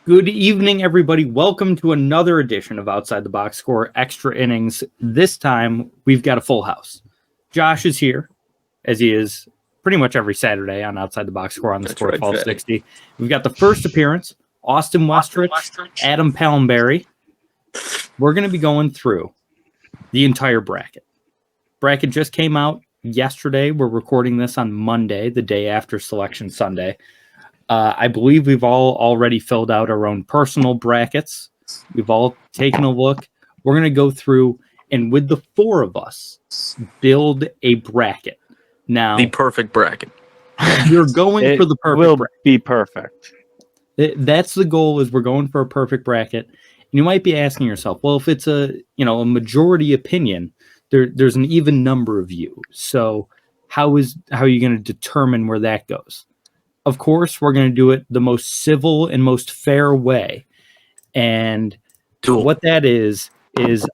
Good evening, everybody. Welcome to another edition of Outside the Box Score Extra Innings. This time, we've got a full house. Josh is here, as he is pretty much every Saturday on Outside the Box Score on the Score 1260. We've got the first appearance, Austin Westrich, Adam Pallenberry. We're going to be going through the entire bracket. Bracket just came out yesterday. We're recording this on Monday, the day after Selection Sunday. I believe we've all already filled out our own personal brackets. We've all taken a look. We're going to go through, and with the four of us, build a bracket. Now, the perfect bracket. You're going for the perfect will bracket. Be perfect. That's the goal, is we're going for a perfect bracket. And you might be asking yourself, well, if it's a majority opinion, there's an even number of you. So how are you going to determine where that goes? Of course, we're going to do it the most civil and most fair way. And what that is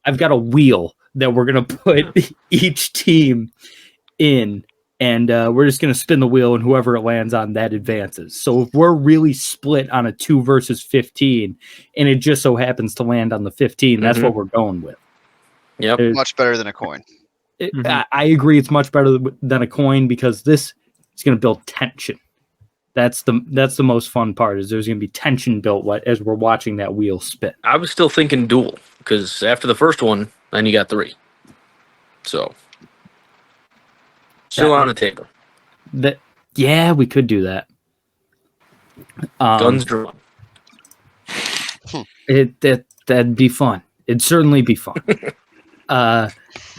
I've got a wheel that we're going to put each team in, and we're just going to spin the wheel, and whoever it lands on, that advances. So if we're really split on a 2 versus 15, and it just so happens to land on the 15, that's what we're going with. Yep. Much better than a coin. I agree it's much better than a coin, because this is going to build tension. That's the most fun part, is there's going to be tension built as we're watching that wheel spin. I was still thinking duel, because after the first one, then you got 3. So, still on the table. Yeah, we could do that. Guns drawn. That'd be fun. It'd certainly be fun.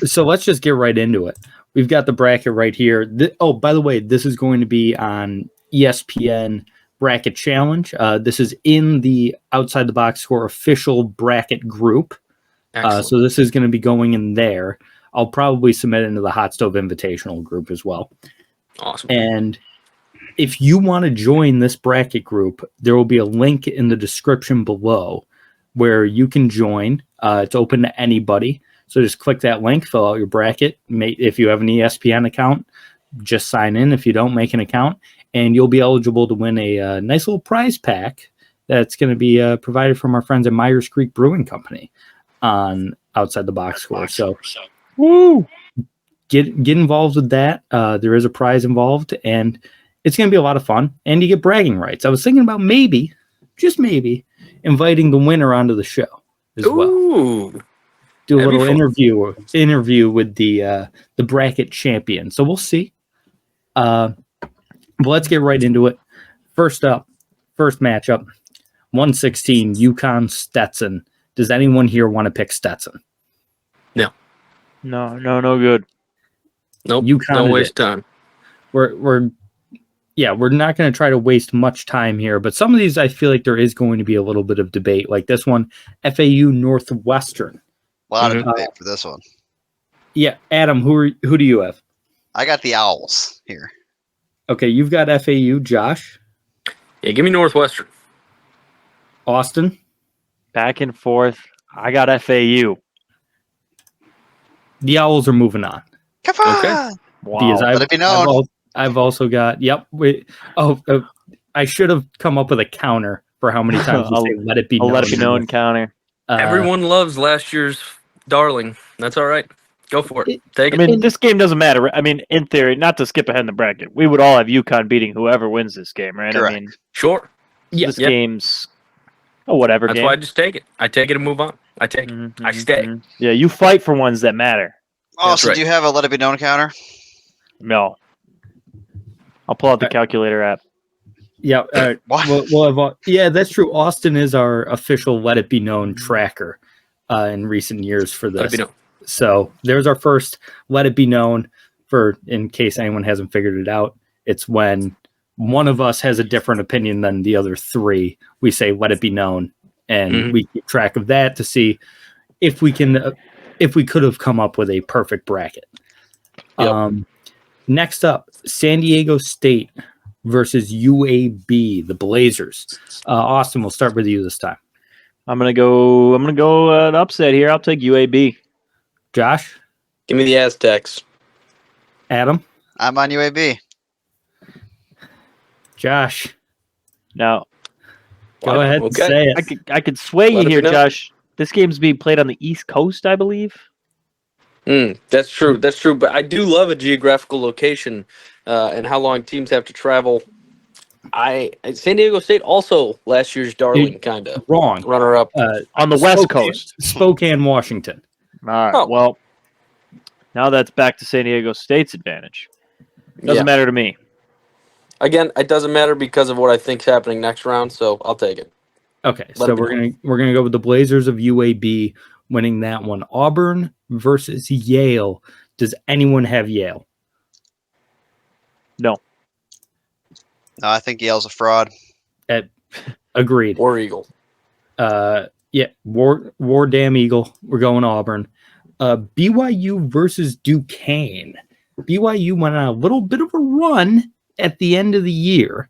So let's just get right into it. We've got the bracket right here. By the way, this is going to be on ESPN Bracket Challenge. This is in the Outside the Box Score official bracket group. So this is going to be going in there. I'll probably submit it into the Hot Stove Invitational group as well. Awesome. And if you want to join this bracket group, there will be a link in the description below where you can join. It's open to anybody. So just click that link, fill out your bracket. If you have an ESPN account, just sign in. If you don't, make an account, and you'll be eligible to win a nice little prize pack that's going to be provided from our friends at Myers Creek Brewing Company on Outside the Box Score. So Woo! Get involved with that. There is a prize involved, and it's going to be a lot of fun, and you get bragging rights. I was thinking about just maybe, inviting the winner onto the show as well. Do a little interview with the bracket champion. So we'll see. But let's get right into it. First matchup, 116 UConn Stetson. Does anyone here want to pick Stetson? No good. Nope. UConn, don't waste time. We're not going to try to waste much time here, but some of these I feel like there is going to be a little bit of debate. Like this one, FAU Northwestern. A lot of debate for this one. Yeah, Adam, who do you have? I got the Owls here. Okay, you've got FAU. Josh? Yeah, give me Northwestern. Austin? Back and forth. I got FAU. The Owls are moving on. Okay. Wow. Because Let it be known. I've also got, I should have come up with a counter for how many times we say let it be known. Let it be known counter. Everyone loves last year's darling. That's all right. Go for it. Take it. I mean, this game doesn't matter. I mean, in theory, not to skip ahead in the bracket, we would all have UConn beating whoever wins this game, right? Correct. I mean, Sure. Yes. this game's whatever That's game. why I just take it. I take it and move on. I take it. I stay. Yeah, you fight for ones that matter. Oh, That's so right. do you have a Let It Be Known counter? No. I'll pull out the calculator app. Yeah. What? That's true. Austin is our official Let It Be Known tracker in recent years for this. Let it be known. So there's our first Let It Be Known. In case anyone hasn't figured it out, it's when one of us has a different opinion than the other 3. We say Let It Be Known, and we keep track of that to see if we could have come up with a perfect bracket. Yep. Next up, San Diego State versus UAB, the Blazers. Austin, we'll start with you this time. I'm gonna go an upset here. I'll take UAB. Josh? Give me the Aztecs. Adam? I'm on UAB. Josh? Now, Go ahead and Okay. say it. I could sway you Let us here, know. Josh. This game's being played on the East Coast, I believe. That's true. That's true. But I do love a geographical location and how long teams have to travel. San Diego State also last year's darling, kind of Wrong. runner up. On the West Coast. Spokane, Washington. All right. Oh. Well, now that's back to San Diego State's advantage. Doesn't matter to me. Again, it doesn't matter because of what I think's happening next round, so I'll take it. Okay, Let so me know. we're gonna go with the Blazers of UAB winning that one. Auburn versus Yale. Does anyone have Yale? No. No, I think Yale's a fraud. Agreed. War Eagle. Yeah, War Damn Eagle. We're going Auburn. BYU versus Duquesne. BYU went on a little bit of a run at the end of the year,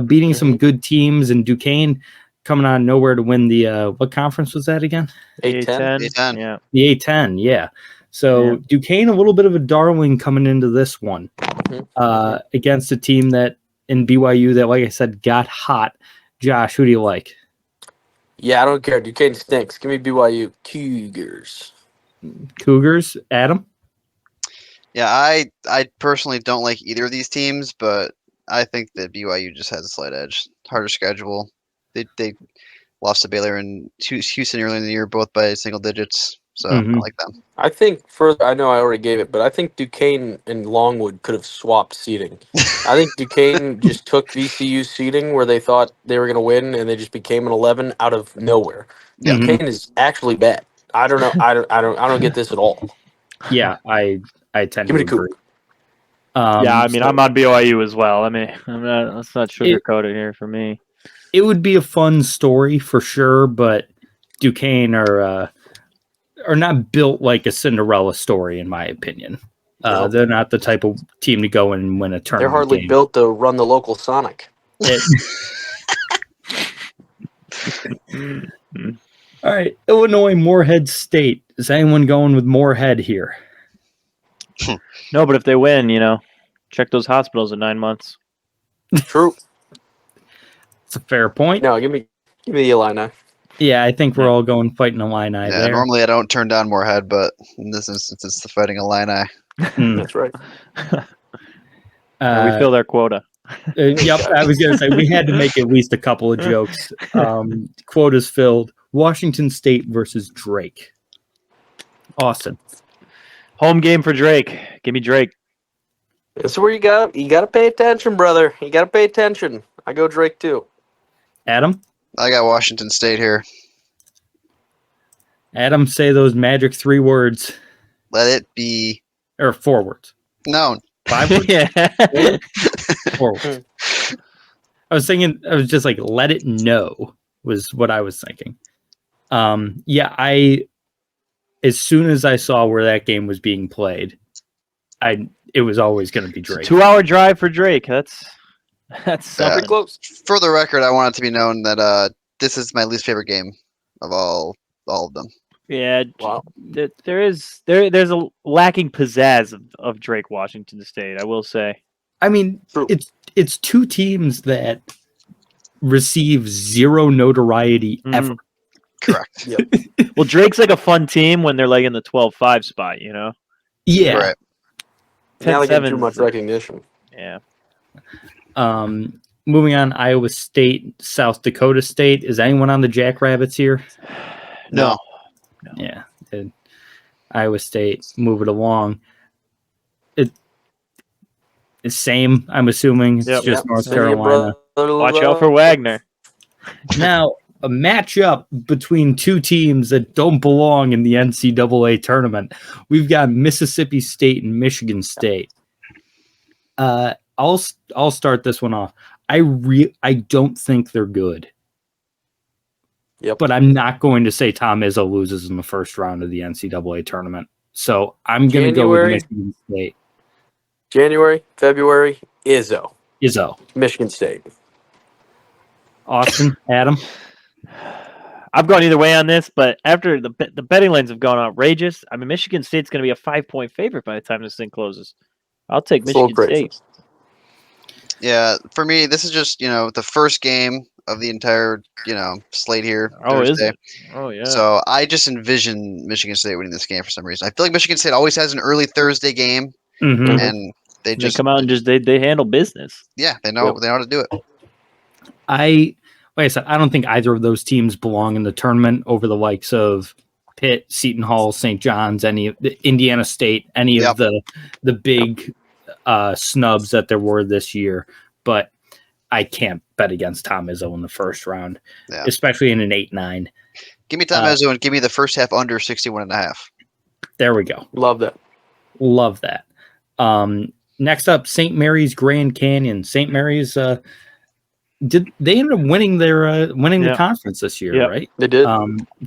beating some good teams, and Duquesne coming out of nowhere to win the what conference was that again? A-10. A-10. Yeah. The A10, yeah. So Duquesne, a little bit of a darling coming into this one against a team that in BYU that, like I said, got hot. Josh, who do you like? Yeah, I don't care. Duquesne stinks. Give me BYU Cougars. Cougars, Adam? Yeah, I personally don't like either of these teams, but I think that BYU just has a slight edge. Harder schedule. They lost to Baylor and Houston earlier in the year, both by single digits. So I like them. I think I know I already gave it, but I think Duquesne and Longwood could have swapped seating. I think Duquesne just took VCU's seating where they thought they were going to win, and they just became an 11 out of nowhere. Yeah. Duquesne is actually bad. I don't know. I don't get this at all. Yeah, I tend Give to me the agree. Cougars. Yeah, I mean, so I'm on BYU as well. I mean, let's not sugarcoat it here for me. it would be a fun story for sure, but Duquesne are not built like a Cinderella story, in my opinion. No. They're not the type of team to go and win a tournament. They're hardly game. built to run the local Sonic. All right, Illinois Moorhead State. Is anyone going with Moorhead here? No, but if they win, check those hospitals in 9 months. True. It's a fair point. No, give me the Illini. Yeah, I think we're all going fighting Illini Yeah, there. normally I don't turn down Moorhead, but in this instance, it's the Fighting Illini. That's right. We filled our quota. Yep, I was going to say we had to make at least a couple of jokes. Quotas filled. Washington State versus Drake. Austin. Home game for Drake. Give me Drake. That's where you got to pay attention, brother. You got to pay attention. I go Drake too. Adam? I got Washington State here. Adam, say those magic 3 words. Let it be. Or 4 words. No. 5 words? Yeah. 4 words. I was just like, let it know was what I was thinking. As soon as I saw where that game was being played, it was always going to be Drake. 2-hour drive for Drake. That's Pretty something. close. For the record, I want it to be known that this is my least favorite game of all of them. Yeah. Wow. There's a lacking pizzazz of Drake Washington State, I will say. I mean, True. it's 2 teams that receive 0 notoriety ever. Correct. Well, Drake's like a fun team when they're like in the 12-5 spot, Yeah. Right. Now they get 10-7 too much recognition. Yeah. Moving on, Iowa State, South Dakota State. Is anyone on the Jackrabbits here? No. Yeah. Iowa State, move it along. It's same, I'm assuming. It's Yep. just North Send your Carolina. brother Watch out for Wagner. Now, a matchup between 2 teams that don't belong in the NCAA tournament. We've got Mississippi State and Michigan State. I'll start this one off. I don't think they're good. Yep. But I'm not going to say Tom Izzo loses in the first round of the NCAA tournament. So I'm going to go with Michigan State. January, February, Izzo. Michigan State. Austin, Adam. I've gone either way on this, but after the betting lines have gone outrageous, I mean, Michigan State's going to be a 5-point favorite by the time this thing closes. I'll take It's a little Michigan crazy. State. Yeah, for me, this is just the first game of the entire slate here Oh, is Thursday. it? Oh, yeah. So I just envision Michigan State winning this game for some reason. I feel like Michigan State always has an early Thursday game, Mhm. and they they just come out and they handle business. they know how to do it. Like I said, I don't think either of those teams belong in the tournament over the likes of Pitt, Seton Hall, St. John's, any of the Indiana State, any Yep. of the big snubs that there were this year. But I can't bet against Tom Izzo in the first round, Yeah. especially in an 8-9. Give me Tom Izzo and give me the first half under 61.5. There we go. Love that. Love that. Next up, St. Mary's Grand Canyon. St. Mary's they ended up winning the conference this year, right? They did.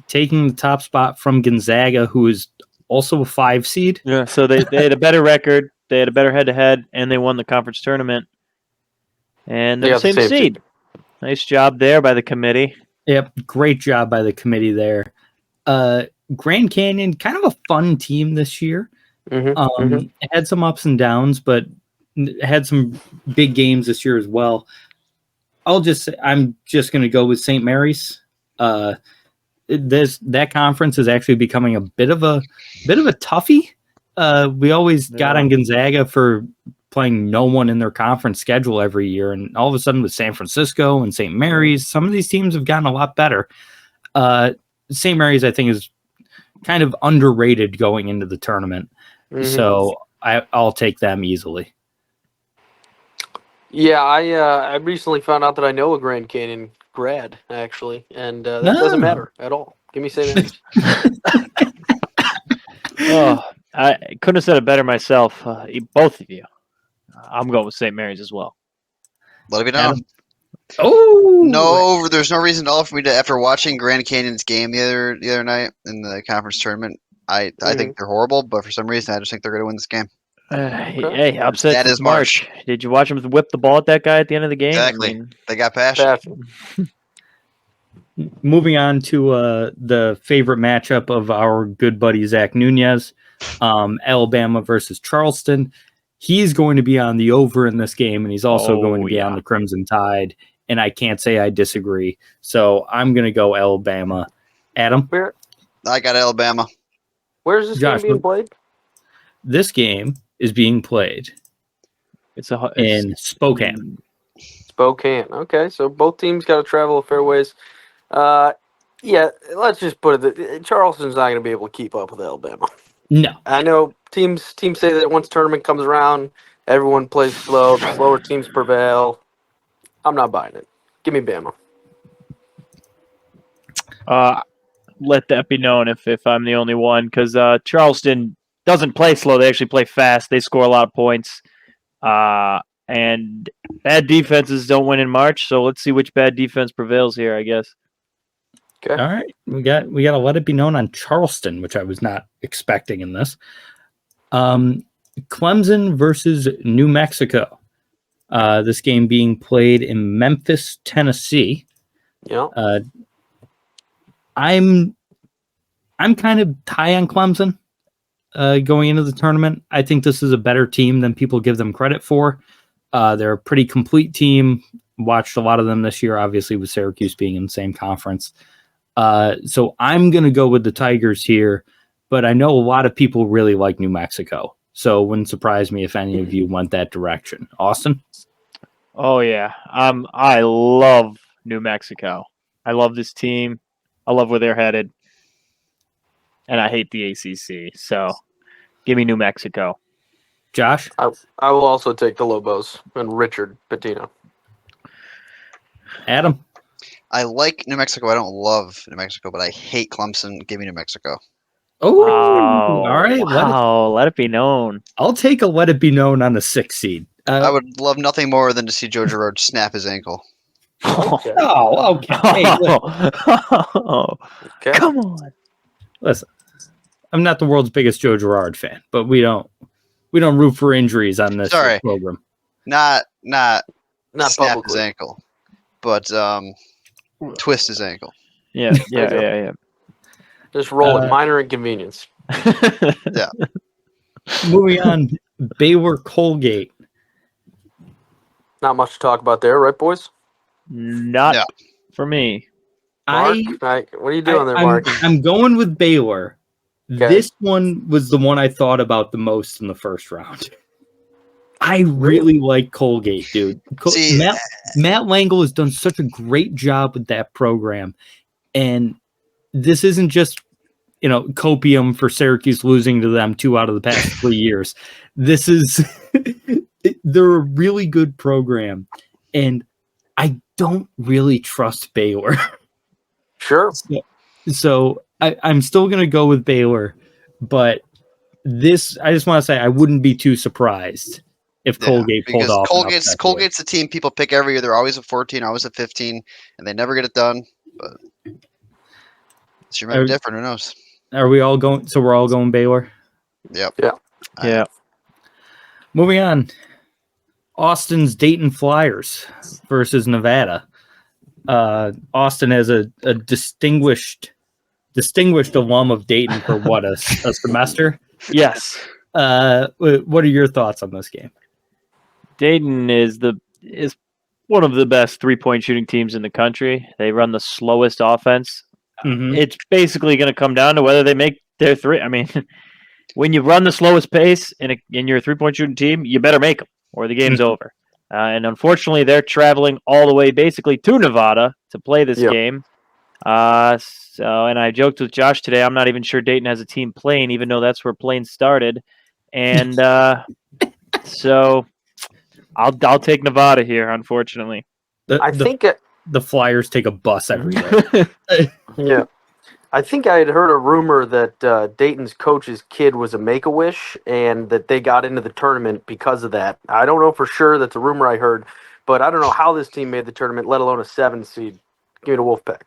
Taking the top spot from Gonzaga, who is also a 5 seed. Yeah, so they had a better record, they had a better head-to-head, and they won the conference tournament. And they're the same seed. Nice job there by the committee. Yep, great job by the committee there. Grand Canyon, kind of a fun team this year. It had some ups and downs, but had some big games this year as well. I'm just going to go with St. Mary's. That conference is actually becoming a bit of a toughie. We always got on Gonzaga for playing no one in their conference schedule every year, and all of a sudden with San Francisco and St. Mary's, some of these teams have gotten a lot better. St. Mary's, I think, is kind of underrated going into the tournament, so I'll take them easily. Yeah, I recently found out that I know a Grand Canyon grad, actually, and that doesn't matter at all. Give me St. Mary's. Oh, I couldn't have said it better myself. Both of you. I'm going with St. Mary's as well. Let me know. Oh no, there's no reason at all for me to. After watching Grand Canyon's game the other night in the conference tournament, I think they're horrible, but for some reason I just think they're going to win this game. Hey, upset That since is March. Did you watch him whip the ball at that guy at the end of the game? Exactly. They got passion. Moving on to the favorite matchup of our good buddy Zach Nunez, Alabama versus Charleston. He's going to be on the over in this game, and he's also going to be on the Crimson Tide, and I can't say I disagree. So I'm going to go Alabama. Adam? I got Alabama. Where's this game being played? This game is being played in Spokane. Spokane. Okay, so both teams got to travel a fair ways. Yeah, let's just put it. Charleston's not going to be able to keep up with Alabama. No, I know teams say that once tournament comes around, everyone plays slow. The slower teams prevail. I'm not buying it. Give me Bama. Let that be known if I'm the only one, because Charleston doesn't play slow. They actually play fast. They score a lot of points. And bad defenses don't win in March, so let's see which bad defense prevails here, I guess. Okay. All right. We got to let it be known on Charleston, which I was not expecting in this. Clemson versus New Mexico. This game being played in Memphis, Tennessee. Yeah. I'm kind of high on Clemson going into the tournament. I think this is a better team than people give them credit for. They're a pretty complete team. Watched a lot of them this year, obviously with Syracuse being in the same conference. So I'm going to go with the Tigers here, but I know a lot of people really like New Mexico. So it wouldn't surprise me if any of you went that direction. Austin? Oh, yeah. I love New Mexico. I love this team. I love where they're headed. And I hate the ACC. So give me New Mexico. Josh? I will also take the Lobos and Richard Pitino. Adam? I like New Mexico. I don't love New Mexico, but I hate Clemson. Give me New Mexico. Oh, all right. Let it be known. I'll take a let it be known on the 6th seed. I would love nothing more than to see Joe Girard snap his ankle. Okay. Oh, okay. Hey, Okay. Come on. listen, I'm not the world's biggest Joe Girard fan, but we don't root for injuries on this program. Not snap publicly. his ankle, but twist his ankle. Yeah. Just roll it. Minor inconvenience. Yeah. Moving on, Baylor Colgate. Not much to talk about there, right, boys? Not for me. Mark, what are you doing there, Mark? I'm going with Baylor. Okay. This one was the one I thought about the most in the first round. I really like Colgate, dude. See, Matt Langle has done such a great job with that program. And this isn't just, copium for Syracuse losing to them 2 out of the past 3 years. This is, they're a really good program. And I don't really trust Baylor. Sure. So I'm still going to go with Baylor. But this, I just want to say, I wouldn't be too surprised if Colgate pulled off. Colgate's the team people pick every year. They're always at 14, always at 15, and they never get it done. But this year might be different. Who knows? Are we all going? So we're all going Baylor? Yep. Yeah. Moving on. Austin's Dayton Flyers versus Nevada. Austin has a distinguished alum of Dayton for what, a semester? Yes. What are your thoughts on this game? Dayton is one of the best 3-point shooting teams in the country. They run the slowest offense. Mm-hmm. It's basically going to come down to whether they make their three. I mean, when you run the slowest pace in your 3-point shooting team, you better make them or the game's over. And unfortunately, they're traveling all the way basically to Nevada to play this game. And I joked with Josh today, I'm not even sure Dayton has a team playing, even though that's where Plain started. And so I'll take Nevada here, unfortunately. I think the Flyers take a bus every day. Yeah. I think I had heard a rumor that Dayton's coach's kid was a Make-A-Wish and that they got into the tournament because of that. I don't know for sure. That's a rumor I heard. But I don't know how this team made the tournament, let alone a 7 seed. Give me the Wolfpack.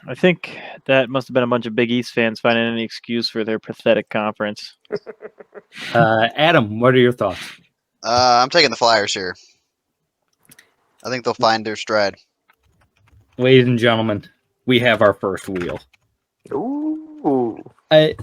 I think that must have been a bunch of Big East fans finding any excuse for their pathetic conference. Adam, what are your thoughts? I'm taking the Flyers here. I think they'll find their stride. Ladies and gentlemen, we have our first wheel. Ooh. I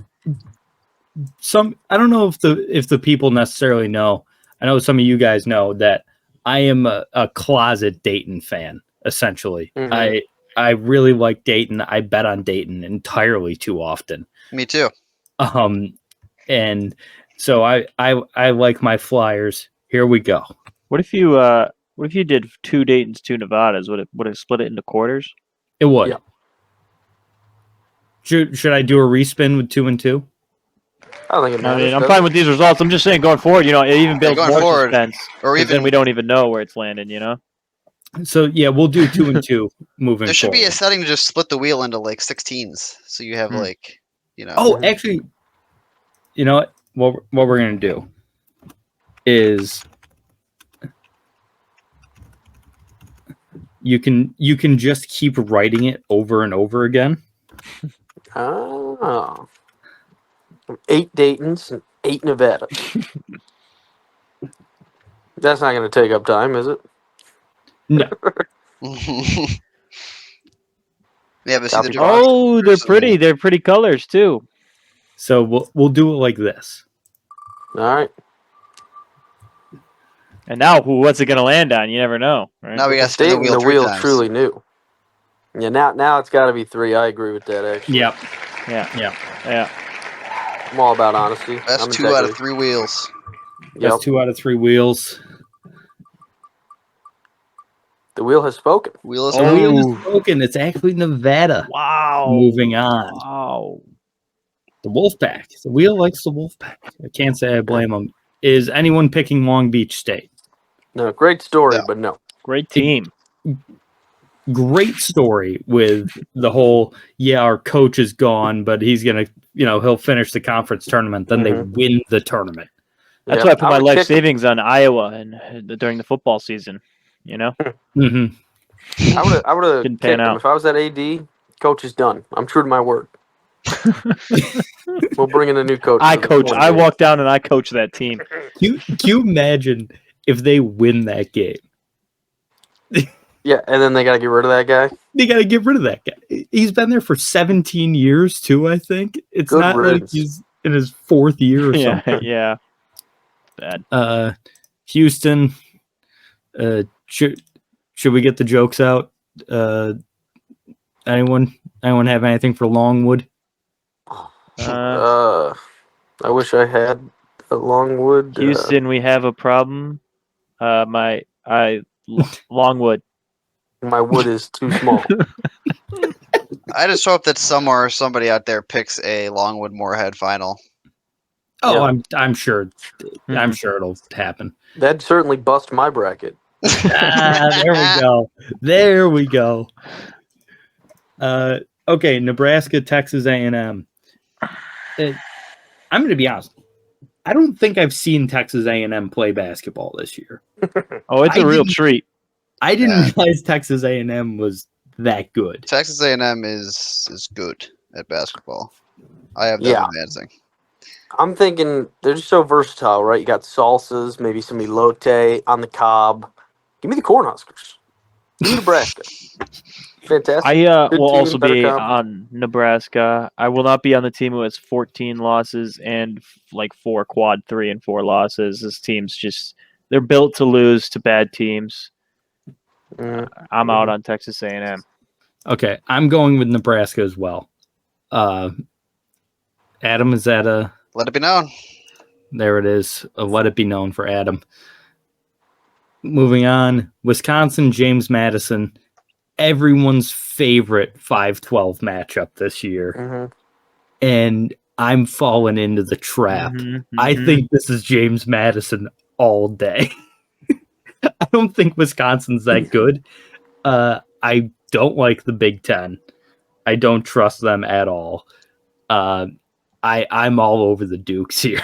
don't know if the people necessarily know. I know some of you guys know that I am a closet Dayton fan, essentially. Mm-hmm. I really like Dayton. I bet on Dayton entirely too often. Me too. And so I like my Flyers. Here we go. What if you did 2 Daytons, 2 Nevadas? Would it split it into quarters? It would. Yeah. Should I do a respin with 2 and 2? I don't think it matters. I'm fine with these results. I'm just saying going forward, it even builds more suspense. Or even then we don't even know where it's landing, So yeah, we'll do 2 and 2 moving. There should forward. be a setting to just split the wheel into like 16s, so you have Oh, actually, you know what? What we're gonna do is you can just keep writing it over and over again. Oh. 8 Daytons and 8 Nevada. That's not going to take up time, is it? No. Yeah, but see the Oh, they're pretty. They're pretty colors too. So we'll do it like this. All right. And now, what's it going to land on? You never know. Right? Now we got to spin the wheel 3 times. Truly new. Yeah, now it's got to be 3. I agree with that, actually. Yep. Yeah. I'm all about honesty. Best 2 out of 3 wheels. Best 2 out of 3 wheels. The wheel has spoken. Wheel is spoken. It's actually Nevada. Wow. Moving on. Wow. The Wolfpack. The wheel likes the Wolfpack. I can't say I blame them. Is anyone picking Long Beach State? No, great story, but no. Great team. Great story with the whole, our coach is gone, but he's going to, he'll finish the conference tournament. Then they win the tournament. That's why I put my life savings on Iowa and during the football season, Mm-hmm. I would have Didn't kicked pan him. out. If I was at AD, coach is done. I'm true to my word. We'll bring in a new coach. I walk down and I coach that team. Can you imagine if they win that game? Yeah, and then they got to get rid of that guy. They got to get rid of that guy. He's been there for 17 years, too, I think. It's Good not riddance. like he's in his 4th year or something. Yeah. Bad. Houston, should we get the jokes out? Anyone have anything for Longwood? I wish I had a Longwood. Houston, we have a problem. Longwood. My wood is too small. I just hope that somebody out there picks a Longwood Moorhead final. Oh, Yeah. I'm sure. I'm Mhm. sure it'll happen. That'd certainly bust my bracket. There we go. There we go. Okay, Nebraska, Texas A&M. I'm going to be honest. I don't think I've seen Texas A&M play basketball this year. Oh, it's I a real didn't- treat. I didn't Yeah. realize Texas A&M was that good. Texas A&M is good at basketball. I have them Yeah. advancing. I'm thinking they're just so versatile, right? You got salsas, maybe some elote on the cob. Give me the Cornhuskers. Give me Nebraska. Fantastic. I Good will team, also better be conference. on Nebraska. I will not be on the team who has 14 losses and like 4 quad 3 and 4 losses. This team's just they're built to lose to bad teams. I'm out on Texas A&M. Okay, I'm going with Nebraska as well. Adam, is that a... Let it be known. There it is. Let it be known for Adam. Moving on, Wisconsin, James Madison. Everyone's favorite 5-12 matchup this year. Mhm. And I'm falling into the trap. Mhm, I mhm. think this is James Madison all day. I don't think Wisconsin's that good. I don't like the Big Ten. I don't trust them at all. I'm all over the Dukes here.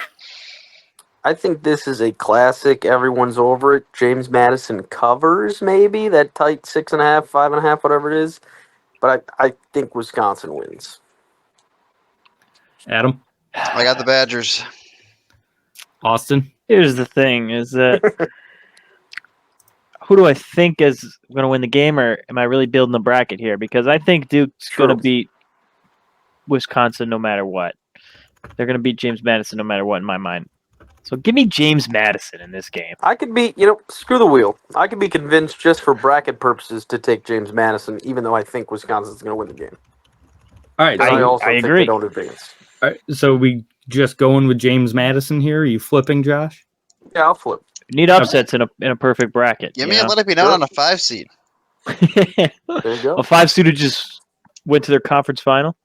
I think this is a classic. Everyone's over it. James Madison covers maybe that tight 6.5, 5.5, whatever it is. But I think Wisconsin wins. Adam, I got the Badgers. Austin. Here's the thing: is that who do I think is going to win the game, or am I really building the bracket here? Because I think Duke's going to True. beat Wisconsin no matter what. They're going to beat James Madison no matter what in my mind. So give me James Madison in this game. I could be, screw the wheel. I could be convinced just for bracket purposes to take James Madison, even though I think Wisconsin's going to win the game. All right, Because I so, also think agree. they don't advance. all right, so we just going with James Madison here. Are you flipping, Josh? Yeah, I'll flip. Need upsets in a perfect bracket. Give you me a know? let it be known Sure. on a 5 seed. There you go. A 5 seed who just went to their conference final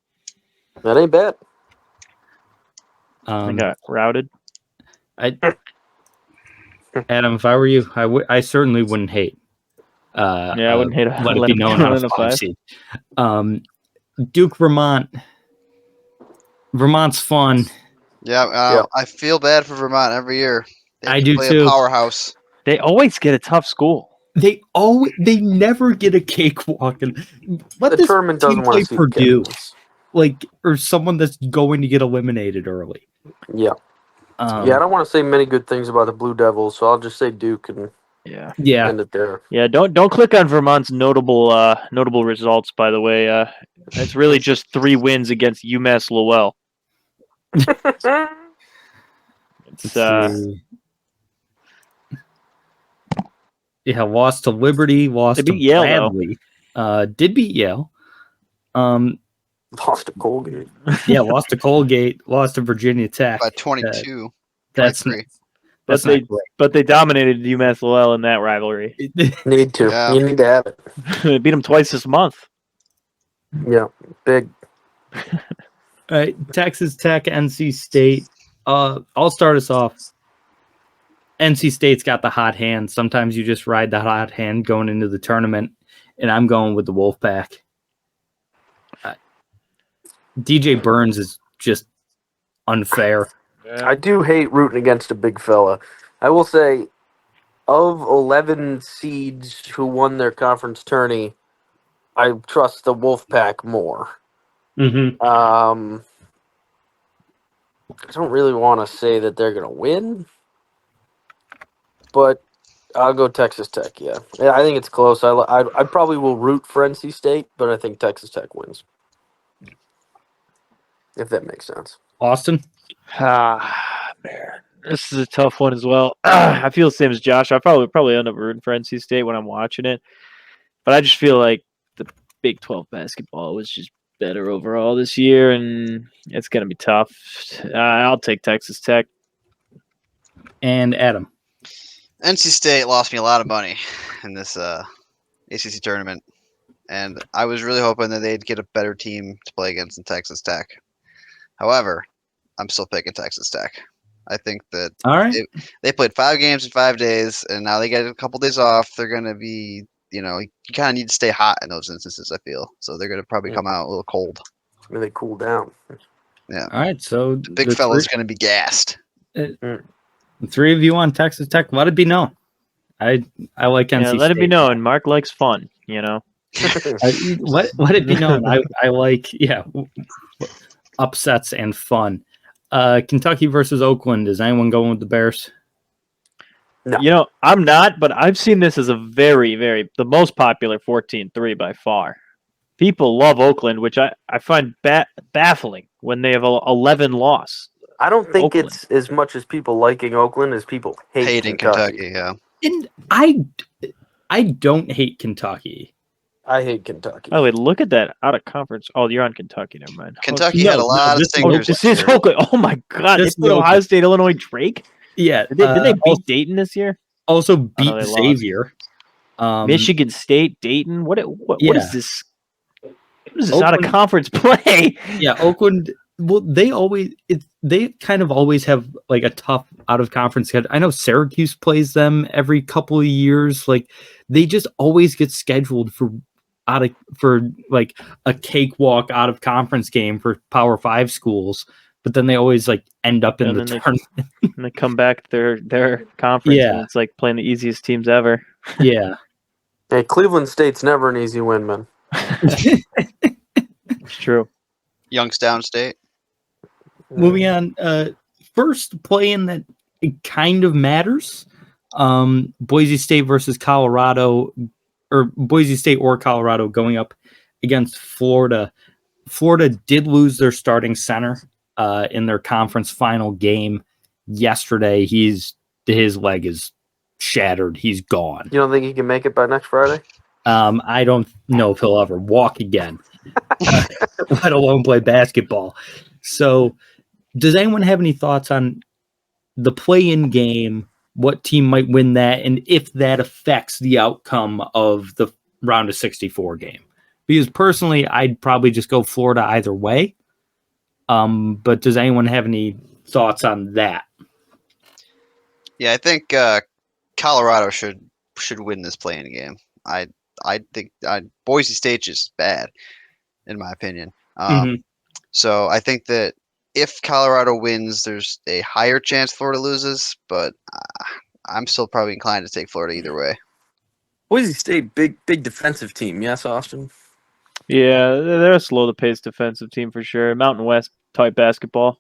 That ain't bad. and got routed. Adam, if I were you, I certainly wouldn't hate. I wouldn't hate let it be known on a 5 seed. Duke, Vermont. Vermont's fun. Yeah, I feel bad for Vermont every year. They I have to do play too. a powerhouse. They always get a tough school. They never get a cakewalk. And let The this tournament team doesn't want play to see Purdue, Purdue. or someone that's going to get eliminated early. Yeah. I don't want to say many good things about the Blue Devils, so I'll just say Duke and Yeah. end it there. Yeah, don't click on Vermont's notable results. By the way, it's really just 3 wins against UMass Lowell. It's Let's see. Yeah, lost to Liberty, lost They to beat Yale, though. Bradley. Did beat Yale. Lost to Colgate. Yeah, lost to Colgate, lost to Virginia Tech. By 22. That's 23. that's But not great. but they dominated UMass Lowell in that rivalry. Need to. Yeah. You need to have it. They beat them twice this month. Yeah. Big. All right, Texas Tech, NC State. I'll start us off. NC State's got the hot hand. Sometimes you just ride the hot hand going into the tournament, and I'm going with the Wolfpack. DJ Burns is just unfair. I do hate rooting against a big fella. I will say, of 11 seeds who won their conference tourney, I trust the Wolfpack more. Mm-hmm. I don't really want to say that they're going to win, but I'll go Texas Tech, yeah. I think it's close. I probably will root for NC State, but I think Texas Tech wins. If that makes sense. Austin? Man, this is a tough one as well. I feel the same as Josh. I probably end up rooting for NC State when I'm watching it, but I just feel like Big 12 basketball was just better overall this year, and it's going to be tough. I'll take Texas Tech. And Adam. NC State lost me a lot of money in this ACC tournament, and I was really hoping that they'd get a better team to play against than Texas Tech. However, I'm still picking Texas Tech. I think that All right. they played 5 games in 5 days, and now they get a couple days off. They're going to be, you kind of need to stay hot in those instances, I feel. So they're going to probably come out a little cold. Really cool down. Yeah. All right. So The big fella's going to be gassed. The 3 of you on Texas Tech, let it be known. I like NC State. Let it be known. Mark likes fun, let it be known. I like, upsets and fun. Kentucky versus Oakland. Is anyone going with the Bears? No. I'm not, but I've seen this as a very, very the most popular 14-3 by far. People love Oakland, which I find baffling when they have an 11 loss. I don't think Oakland. it's as much as people liking Oakland as people hating Kentucky. Yeah. And I don't hate Kentucky. I hate Kentucky. Oh, wait, look at that out of conference. Oh, you're on Kentucky. Never mind. Kentucky had a lot of stingers. This is Oakland. Oh my God! They put Ohio State, Illinois, Drake. Yeah. Did they beat Dayton this year? Also beat they Xavier. Michigan State, Dayton. What is this? What is this Oakland, out of conference play? Yeah, Oakland. Well, they kind of always have like a tough out of conference schedule. I know Syracuse plays them every couple of years. Like they just always get scheduled for like a cakewalk out of conference game for Power 5 schools, but then they always like end up in the tournament. And they come back to their conference. Yeah. And it's like playing the easiest teams ever. Yeah. Hey, Cleveland State's never an easy win, man. It's true. Youngstown State. Moving on. First play-in that it kind of matters. Boise State versus Colorado, or Boise State or Colorado going up against Florida. Florida did lose their starting center in their conference final game yesterday. His leg is shattered. He's gone. You don't think he can make it by next Friday? I don't know if he'll ever walk again, let alone play basketball. So does anyone have any thoughts on the play-in game, what team might win that, and if that affects the outcome of the round of 64 game? Because personally, I'd probably just go Florida either way. But does anyone have any thoughts on that? Yeah, I think Colorado should win this play-in game. I think Boise State is bad, in my opinion. So I think that if Colorado wins, there's a higher chance Florida loses, but I'm still probably inclined to take Florida either way. Boise State, big defensive team. Yes, Austin? Yeah, they're a slow-to-pace defensive team for sure. Mountain West type basketball.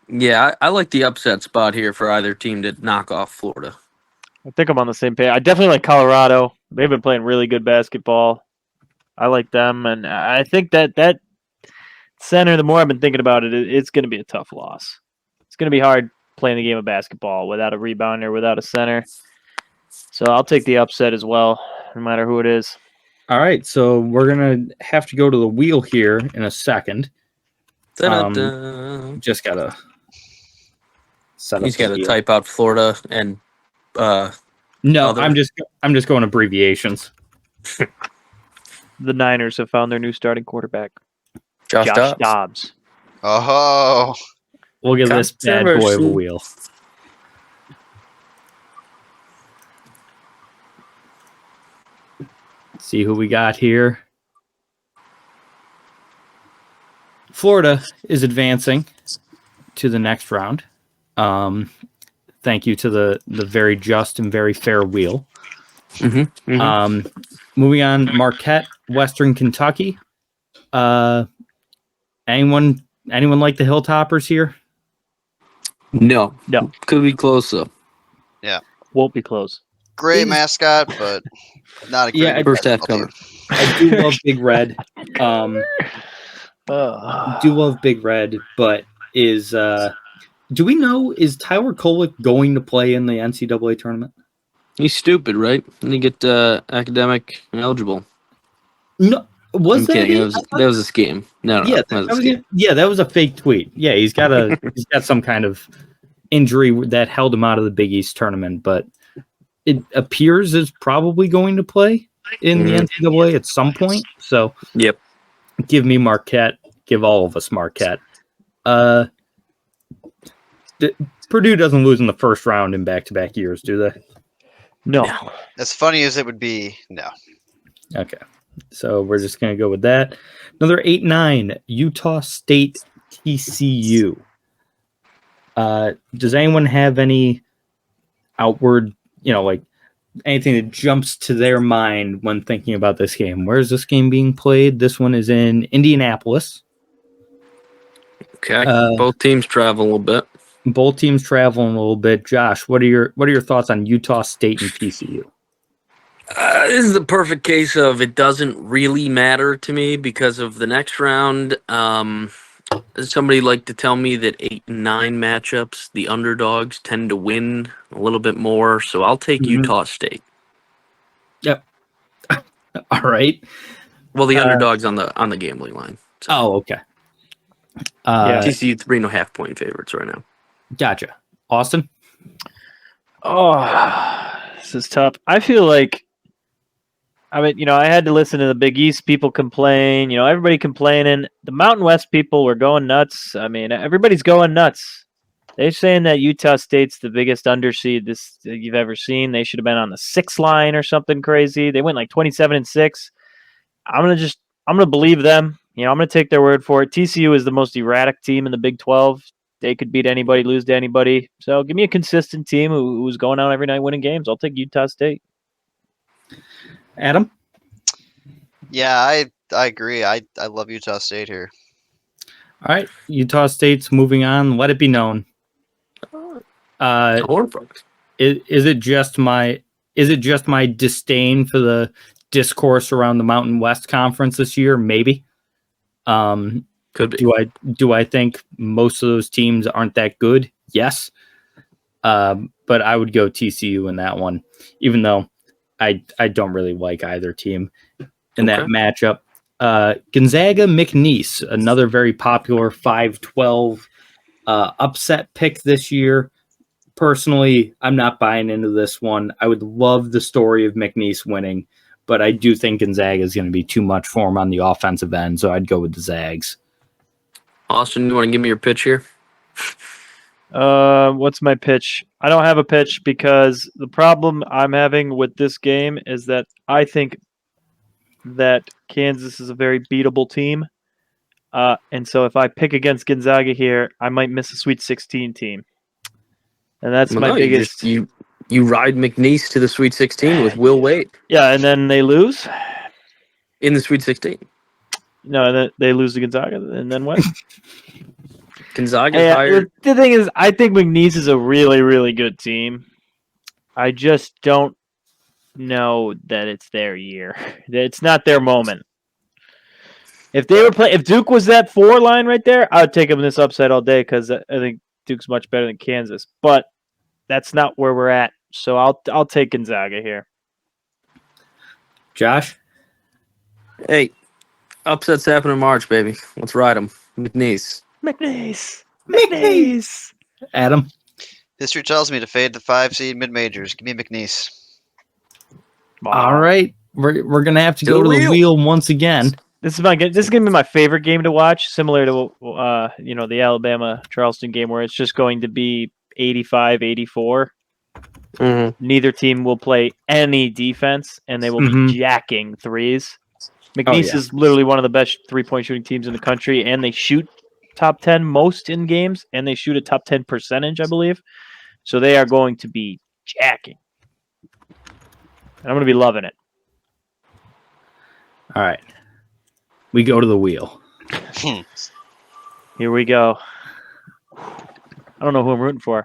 Yeah, I like the upset spot here for either team to knock off Florida. I think I'm on the same page. I definitely like Colorado. They've been playing really good basketball. I like them, and I think that center, the more I've been thinking about it, it's going to be a tough loss. It's going to be hard playing the game of basketball without a rebounder, without a center. So I'll take the upset as well, no matter who it is. All right, so we're going to have to go to the wheel here in a second. Just got to set up. He's got to type out Florida and no, other. I'm just going abbreviations. The Niners have found their new starting quarterback, Josh Dobbs. Oh, We'll give this bad boy a wheel. See who we got here. Florida is advancing to the next round. Thank you to the very just and very fair wheel. Moving on, Marquette, Western Kentucky. Anyone like the Hilltoppers here? No. No. Could be close though. Yeah. Won't be close. Great mascot, but not a great First half basketball cover. team. I do love Big Red. Do love Big Red, but do we know, is Tyler Kolek going to play in the NCAA tournament? He's stupid, right? And you get academic eligible. No, Was I'm that kidding. a- That was a scheme. No, yeah, that was a scheme. that was a fake tweet. Yeah, he's got some kind of injury that held him out of the Big East tournament, but it appears is probably going to play in the NCAA at some point. So Yep. give me Marquette. Give all of us Marquette. Purdue doesn't lose in the first round in back-to-back years, do they? No. As funny as it would be, no. Okay. So we're just going to go with that. Another 8-9, Utah State TCU. Does anyone have any outward, like anything that jumps to their mind when thinking about this game? Where is this game being played? This one is in Indianapolis. Okay. Both teams travel a little bit. Both teams traveling a little bit. Josh, what are your thoughts on Utah State and TCU? This is the perfect case of it doesn't really matter to me because of the next round. Somebody liked to tell me that 8 and 9 matchups, the underdogs tend to win a little bit more. So I'll take Utah State. Yep. All right. Well, the underdogs on the gambling line. So. Oh, okay. TCU 3.5 point favorites right now. Gotcha. Austin? Oh, this is tough. I feel like, I had to listen to the Big East people complain. Everybody complaining. The Mountain West people were going nuts. Everybody's going nuts. They're saying that Utah State's the biggest underseed you've ever seen. They should have been on the 6 line or something crazy. They went like 27-6. I'm gonna believe them. I'm gonna take their word for it. TCU is the most erratic team in the Big 12. They could beat anybody, lose to anybody. So give me a consistent team who's going out every night winning games. I'll take Utah State. Adam? Yeah, I agree. I love Utah State here. All right. Utah State's moving on. Let it be known. Is it just my disdain for the discourse around the Mountain West Conference this year? Maybe. Could be. Do I think most of those teams aren't that good? Yes. But I would go TCU in that one, even though I don't really like either team in that matchup. Gonzaga McNeese, another very popular 5-12 upset pick this year. Personally, I'm not buying into this one. I would love the story of McNeese winning, but I do think Gonzaga is going to be too much for him on the offensive end, so I'd go with the Zags. Austin, you want to give me your pitch here? What's my pitch? I don't have a pitch because the problem I'm having with this game is that I think that Kansas is a very beatable team. And so if I pick against Gonzaga here, I might miss a Sweet 16 team. And that's my biggest... You ride McNeese to the Sweet 16 with Will Wade. Yeah, and then they lose? In the Sweet 16. No, they lose to Gonzaga, and then what? Gonzaga's higher. The thing is, I think McNeese is a really, really good team. I just don't know that it's their year. It's not their moment. If they were if Duke was that 4 line right there, I would take them in this upset all day because I think Duke's much better than Kansas. But that's not where we're at. So I'll take Gonzaga here. Josh? Hey, upsets happen in March, baby. Let's ride them. McNeese. Adam? History tells me to fade the 5 seed mid majors. Give me McNeese. Wow. All right. We're going to have to go to the wheel once again. This is going to be my favorite game to watch, similar to the Alabama-Charleston game where it's just going to be 85-84. Mm-hmm. Neither team will play any defense, and they will be jacking threes. McNeese is literally one of the best three-point shooting teams in the country, and they shoot top 10 most in games, and they shoot a top 10 percentage, I believe. So they are going to be jacking. And I'm going to be loving it. All right. We go to the wheel. Here we go. I don't know who I'm rooting for.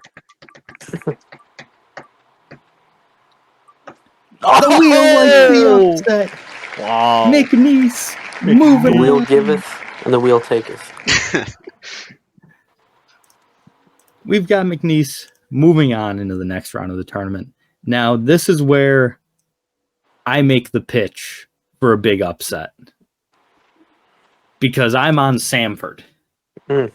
The wheel like the upset. Wow. McNeese moving. The wheel giveth and the wheel taketh. We've got McNeese moving on into the next round of the tournament. Now, this is where I make the pitch for a big upset. because I'm on Samford. Mm.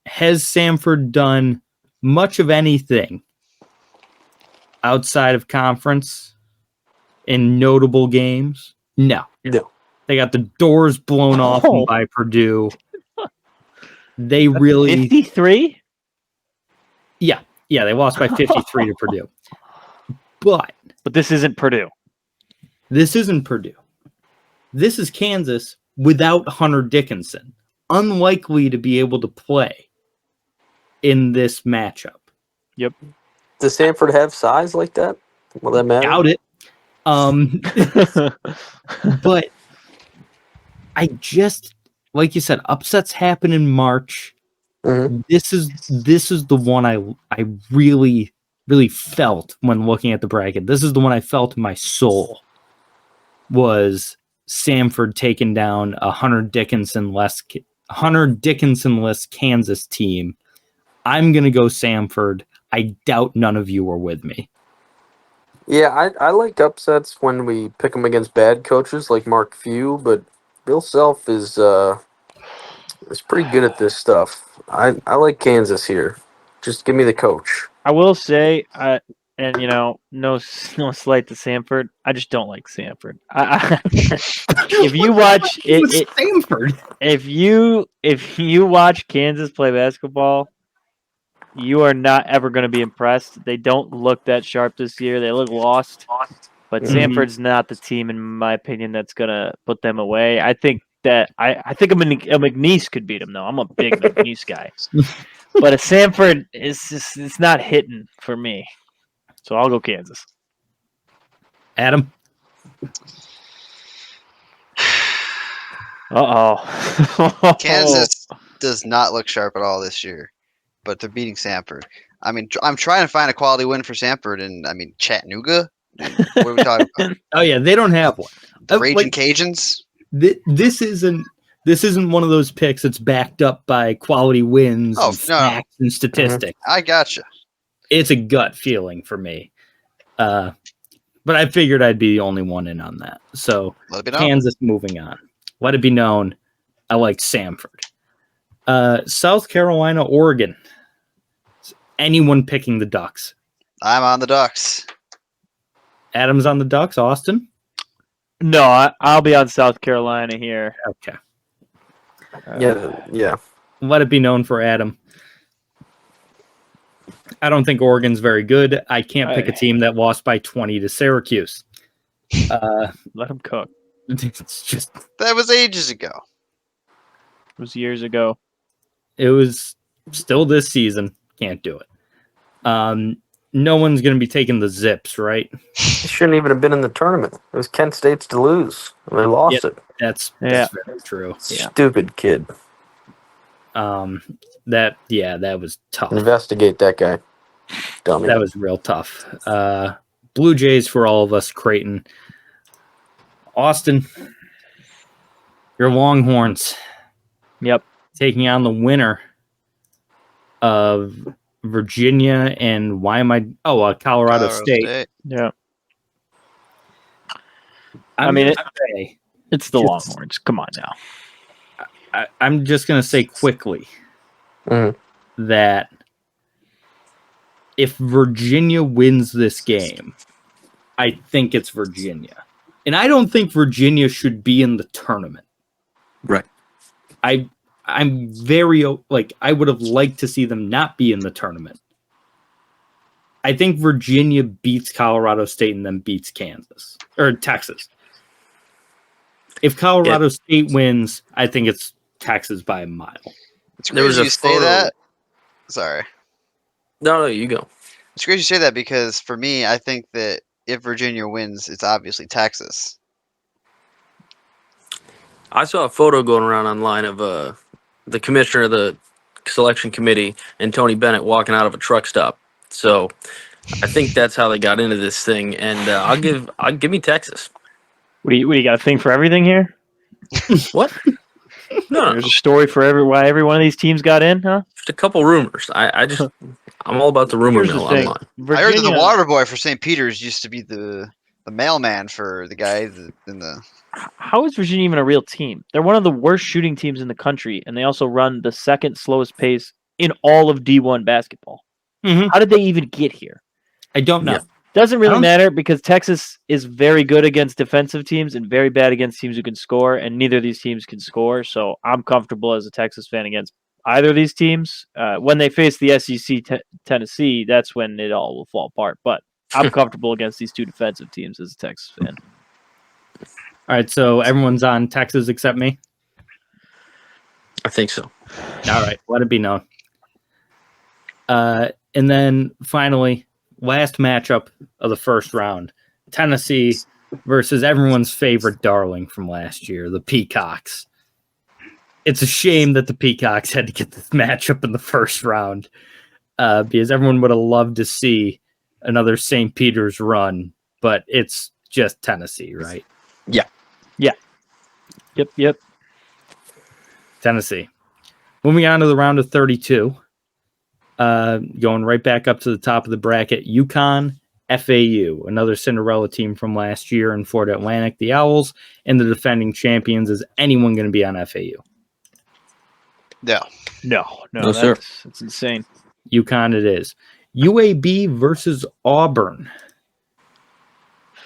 Has Samford done much of anything outside of conference in notable games? No. No. They got the doors blown off them by Purdue. They really 53? Yeah, they lost by 53 to Purdue. But this isn't Purdue. this isn't Purdue. This is Kansas without Hunter Dickinson. Unlikely to be able to play in this matchup. Yep. Does Stanford have size like that? Will that matter? Doubt it. But I just, like you said, upsets happen in March. Mm-hmm. This is the one I really, really felt when looking at the bracket. This is the one I felt in my soul was Samford taking down a Hunter Dickinson-less Kansas team. I'm going to go Samford. I doubt none of you are with me. Yeah, I like upsets when we pick them against bad coaches like Mark Few, but Bill Self is pretty good at this stuff. I like Kansas here. Just give me the coach. I will say, and no slight to Samford, I just don't like Samford. If you watch it, Samford. if you watch Kansas play basketball, you are not ever going to be impressed. They don't look that sharp this year. They look lost. But Samford's not the team, in my opinion, that's going to put them away. I think that I think a McNeese could beat him, though. I'm a big McNeese guy. But a Samford it's not hitting for me. So I'll go Kansas. Adam? Uh-oh. Kansas does not look sharp at all this year, but they're beating Samford. I mean, I'm trying to find a quality win for Samford, and I mean, Chattanooga? What are we talking about? Oh, yeah, they don't have one. The Raging Cajuns? This isn't one of those picks that's backed up by quality wins and facts and statistics. I gotcha. It's a gut feeling for me. But I figured I'd be the only one in on that. So Kansas moving on. Let it be known, I like Samford. South Carolina, Oregon. Anyone picking the Ducks? I'm on the Ducks. Adam's on the Ducks. Austin? No, I'll be on South Carolina here. Okay. Yeah. Let it be known for Adam. I don't think Oregon's very good. I can't pick a team that lost by 20 to Syracuse. Let them cook. It's just that was ages ago. It was years ago. It was still this season. Can't do it. No one's going to be taking the Zips, right? They shouldn't even have been in the tournament. It was Kent State's to lose. They lost it. That's very true. Stupid kid. That was tough. Investigate that guy. Dummy. That was real tough. Blue Jays for all of us, Creighton. Austin, your Longhorns. Yep. Taking on the winner of Virginia and Colorado State. Yeah. It's the Longhorns. Come on now. I'm just going to say quickly that if Virginia wins this game, I think it's Virginia. And I don't think Virginia should be in the tournament. Right. I'm very, I would have liked to see them not be in the tournament. I think Virginia beats Colorado State and then beats Kansas or Texas. If Colorado State wins, I think it's Texas by a mile. It's crazy you say that. Sorry. No, you go. It's crazy you say that because for me, I think that if Virginia wins, it's obviously Texas. I saw a photo going around online of the commissioner of the selection committee and Tony Bennett walking out of a truck stop. So I think that's how they got into this thing. And I'll give me Texas. What do you got a thing for everything here? What? No, there's a story for why every one of these teams got in, huh? Just a couple rumors. I'm all about the rumor mill online. I heard that the water boy for St. Peter's used to be the mailman for the guy in the how is Virginia even a real team? They're one of the worst shooting teams in the country, and they also run the second slowest pace in all of D1 basketball. Mhm. How did they even get here? I don't know. Yeah. Doesn't I really don't- matter because Texas is very good against defensive teams and very bad against teams who can score, and neither of these teams can score. So I'm comfortable as a Texas fan against either of these teams. When they face the SEC Tennessee, that's when it all will fall apart. But I'm comfortable against these two defensive teams as a Texas fan. All right, so everyone's on Texas except me. I think so. All right, let it be known. And then finally, last matchup of the first round, Tennessee versus everyone's favorite darling from last year, the Peacocks. It's a shame that the Peacocks had to get this matchup in the first round because everyone would have loved to see another St. Peter's run, but it's just Tennessee, right? Yep. Tennessee. Moving on to the round of 32, going right back up to the top of the bracket, UConn, FAU, another Cinderella team from last year in Florida Atlantic, the Owls, and the defending champions. Is anyone going to be on FAU? No, sir. That's insane. UConn it is. UAB versus Auburn.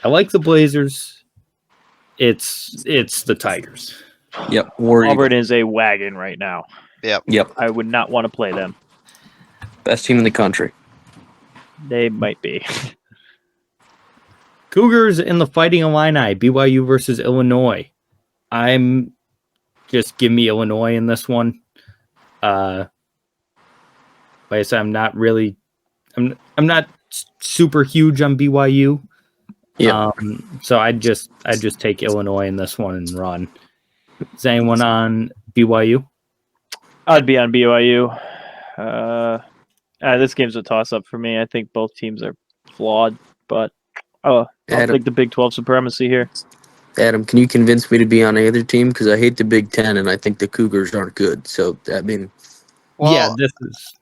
I like the Blazers. It's the Tigers. Yep. War Auburn Eagle. is a wagon right now. Yep. I would not want to play them. Best team in the country. They might be. Cougars in the Fighting Illini, BYU versus Illinois. I'm just give me Illinois in this one. Like I said, I'm not super huge on BYU. Yeah. So I just take Illinois in this one and run. Is anyone on BYU? I'd be on BYU. This game's a toss-up for me. I think both teams are flawed, but I'll take the Big 12 supremacy here. Adam, can you convince me to be on either team? Because I hate the Big Ten, and I think the Cougars aren't good. So, I mean... Yeah, this is...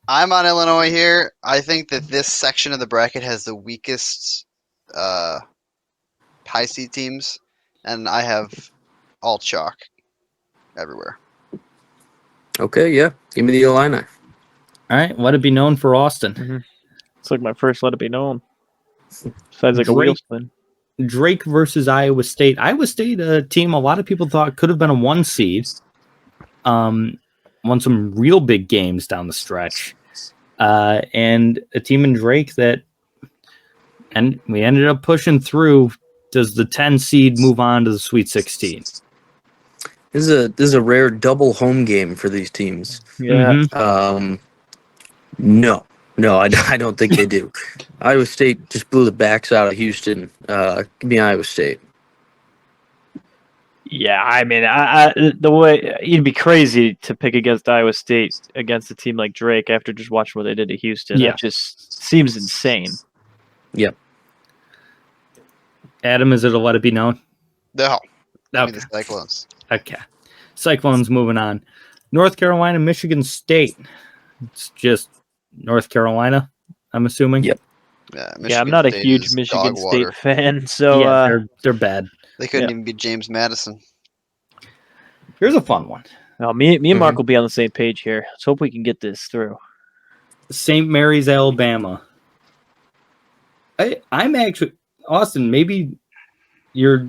I'm on Illinois here. I think that this section of the bracket has the weakest high seed teams, and I have all chalk everywhere. Okay, yeah. Give me the Illini. All right, let it be known for Austin. It's like my first let it be known. Besides like a Drake. wheel spin. Drake versus Iowa State. Iowa State, a team a lot of people thought could have been a 1 seed. Won some real big games down the stretch. And a team in Drake that, and we ended up pushing through. Does the 10 seed move on to the Sweet 16? This is a rare double home game for these teams. Yeah. Mhm. No, I don't think they do. Iowa State just blew the backs out of Houston. Give me Iowa State. Yeah, I mean, the way you'd be crazy to pick against Iowa State against a team like Drake after just watching what they did to Houston. Yeah. That just seems insane. Yep. Adam, is it a let it be known? No, give Okay. me the Cyclones. Okay. Cyclones moving on. North Carolina, Michigan State. It's just North Carolina, I'm assuming. Yep. Yeah, I'm not a State huge is Michigan dog State water. fan, so Yeah, they're bad. They couldn't yeah. even beat James Madison. Here's a fun one. me and Mark will be on the same page here. Let's hope we can get this through. St. Mary's, Alabama. I'm actually Austin. Maybe we're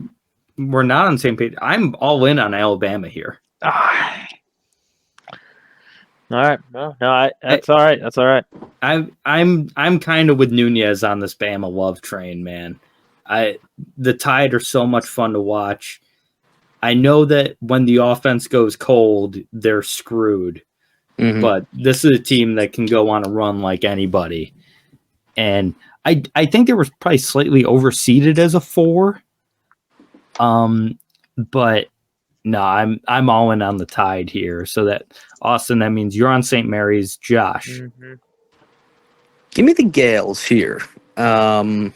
not on the same page. I'm all in on Alabama here. Ah. All right, that's all right. That's all right. I'm kind of with Nunez on this Bama love train, man. The Tide are so much fun to watch. I know that when the offense goes cold, they're screwed. Mhm. But this is a team that can go on a run like anybody. And I think they were probably slightly overseeded as a 4. But no, I'm all in on the Tide here. So that Austin, that means you're on St. Mary's. Josh. Give me the Gales here. I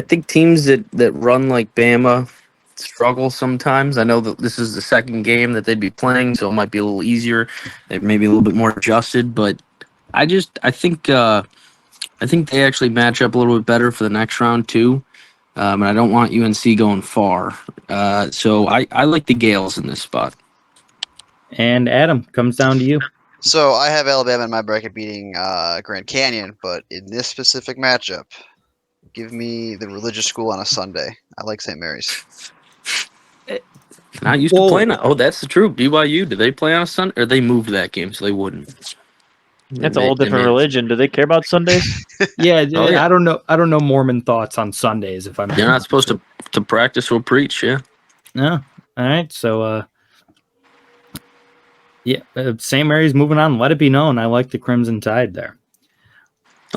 think teams that run like Bama struggle sometimes. I know that this is the second game that they'd be playing, so it might be a little easier. They may be a little bit more adjusted, but I think they actually match up a little bit better for the next round too. and I don't want UNC going far. So I like the Gales in this spot. And Adam, comes down to you. So I have Alabama in my bracket beating Grand Canyon, but in this specific matchup, give me the religious school on a Sunday. I like St. Mary's. Not used to playing. Oh, that's the truth. BYU, did they play on a Sunday, or they moved that game so they wouldn't? That's a whole different religion. Do they care about Sundays? Yeah, Oh, yeah. I don't know. I don't know Mormon thoughts on Sundays. If I'm They're not supposed to practice or preach. Yeah. No. All right. So, St. Mary's moving on. Let it be known. I like the Crimson Tide there.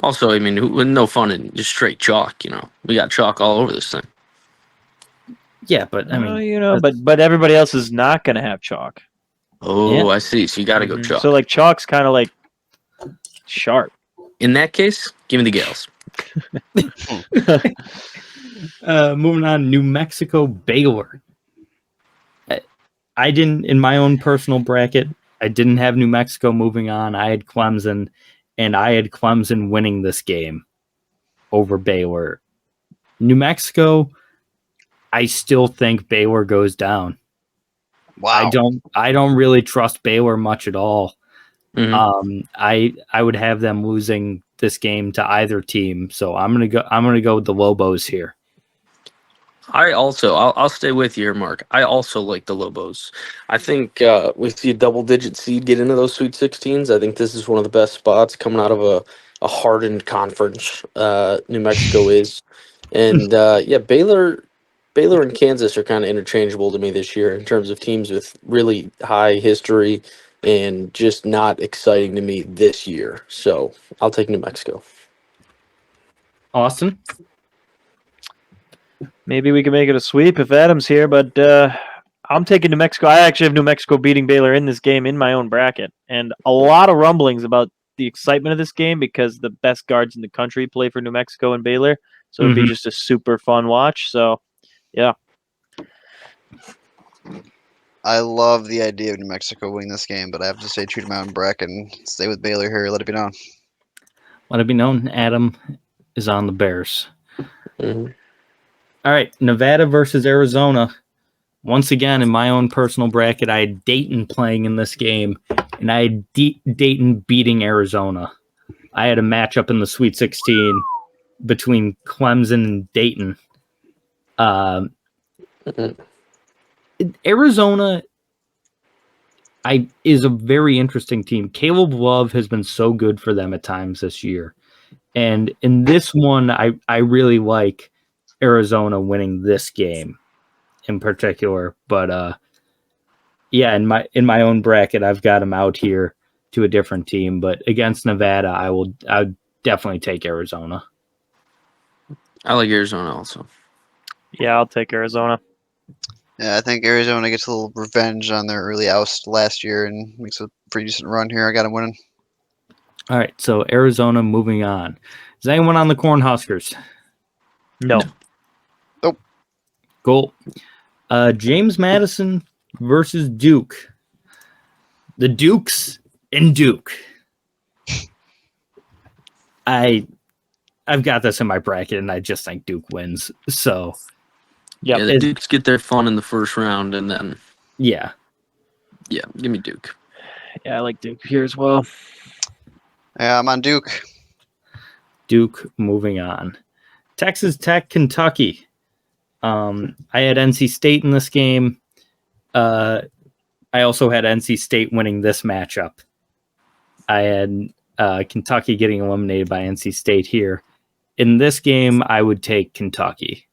Also, I mean, no fun in just straight chalk. We got chalk all over this thing. Yeah, but I mean, but everybody else is not going to have chalk. Oh, Yeah. I see. So you got to go chalk. So like chalk's kind of like sharp. In that case, give me the Gales. Moving on, New Mexico Baylor. I didn't, in my own personal bracket, I didn't have New Mexico moving on. I had Clemson, and I had Clemson winning this game over Baylor. New Mexico, I still think Baylor goes down. Wow. I don't really trust Baylor much at all. Mm-hmm. I would have them losing this game to either team. So I'm gonna go with the Lobos here. I'll stay with you here, Mark. I also like the Lobos. I think we see a double-digit seed get into those Sweet 16s. I think this is one of the best spots coming out of a hardened conference. New Mexico is, and Baylor and Kansas are kind of interchangeable to me this year in terms of teams with really high history and just not exciting to me this year. So I'll take New Mexico. Austin? Maybe we can make it a sweep if Adam's here, but I'm taking New Mexico. I actually have New Mexico beating Baylor in this game in my own bracket. And a lot of rumblings about the excitement of this game because the best guards in the country play for New Mexico and Baylor. So it'd be just a super fun watch. So, yeah. I love the idea of New Mexico winning this game, but I have to stay true to my own bracket and stay with Baylor here. Let it be known. Let it be known, Adam is on the Bears. Mm-hmm. All right, Nevada versus Arizona. Once again, in my own personal bracket, I had Dayton playing in this game, and I had Dayton beating Arizona. I had a matchup in the Sweet 16 between Clemson and Dayton. Arizona is a very interesting team. Caleb Love has been so good for them at times this year. And in this one, I really like Arizona winning this game in particular. But in my own bracket, I've got them out here to a different team. But against Nevada, I would definitely take Arizona. I like Arizona also. Yeah, I'll take Arizona. Yeah, I think Arizona gets a little revenge on their early oust last year and makes a pretty decent run here. I got them winning. All right, so Arizona moving on. Is anyone on the Cornhuskers? No. Nope. Cool. James Madison versus Duke. The Dukes in Duke. I've got this in my bracket, and I just think Duke wins. So, yeah, the Dukes get their fun in the first round, and then yeah, give me Duke. Yeah, I like Duke here as well. Yeah, I'm on Duke. Duke moving on. Texas Tech, Kentucky. I had NC State in this game. I also had NC State winning this matchup. I had Kentucky getting eliminated by NC State here. In this game, I would take Kentucky.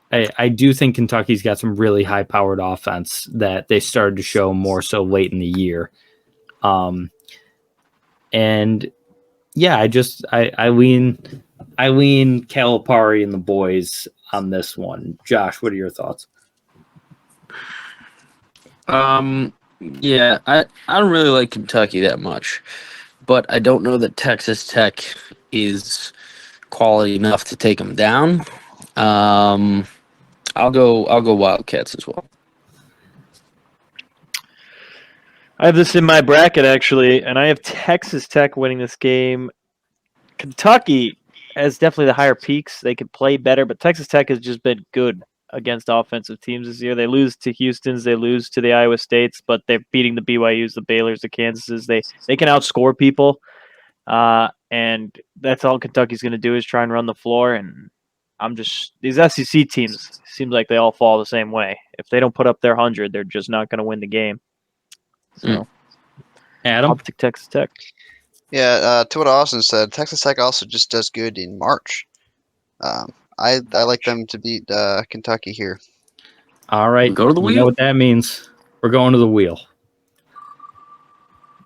I do think Kentucky's got some really high-powered offense that they started to show more so late in the year. And yeah, I lean Calipari and the boys on this one. Josh, what are your thoughts? Yeah, I don't really like Kentucky that much, but I don't know that Texas Tech is quality enough to take them down. I'll go Wildcats as well. I have this in my bracket, actually, and I have Texas Tech winning this game. Kentucky has definitely the higher peaks. They could play better, but Texas Tech has just been good against offensive teams this year. They lose to Houston's, they lose to the Iowa States, but they're beating the BYU's, the Baylor's, the Kansas's. They can outscore people, and that's all Kentucky's going to do is try and run the floor. And these SEC teams seems like they all fall the same way. If they don't put up their 100, they're just not going to win the game. So, Adam? I'll take Texas Tech. Yeah, to what Austin said, Texas Tech also just does good in March. I like them to beat Kentucky here. All right. Go to the You wheel. know what that means. We're going to the wheel.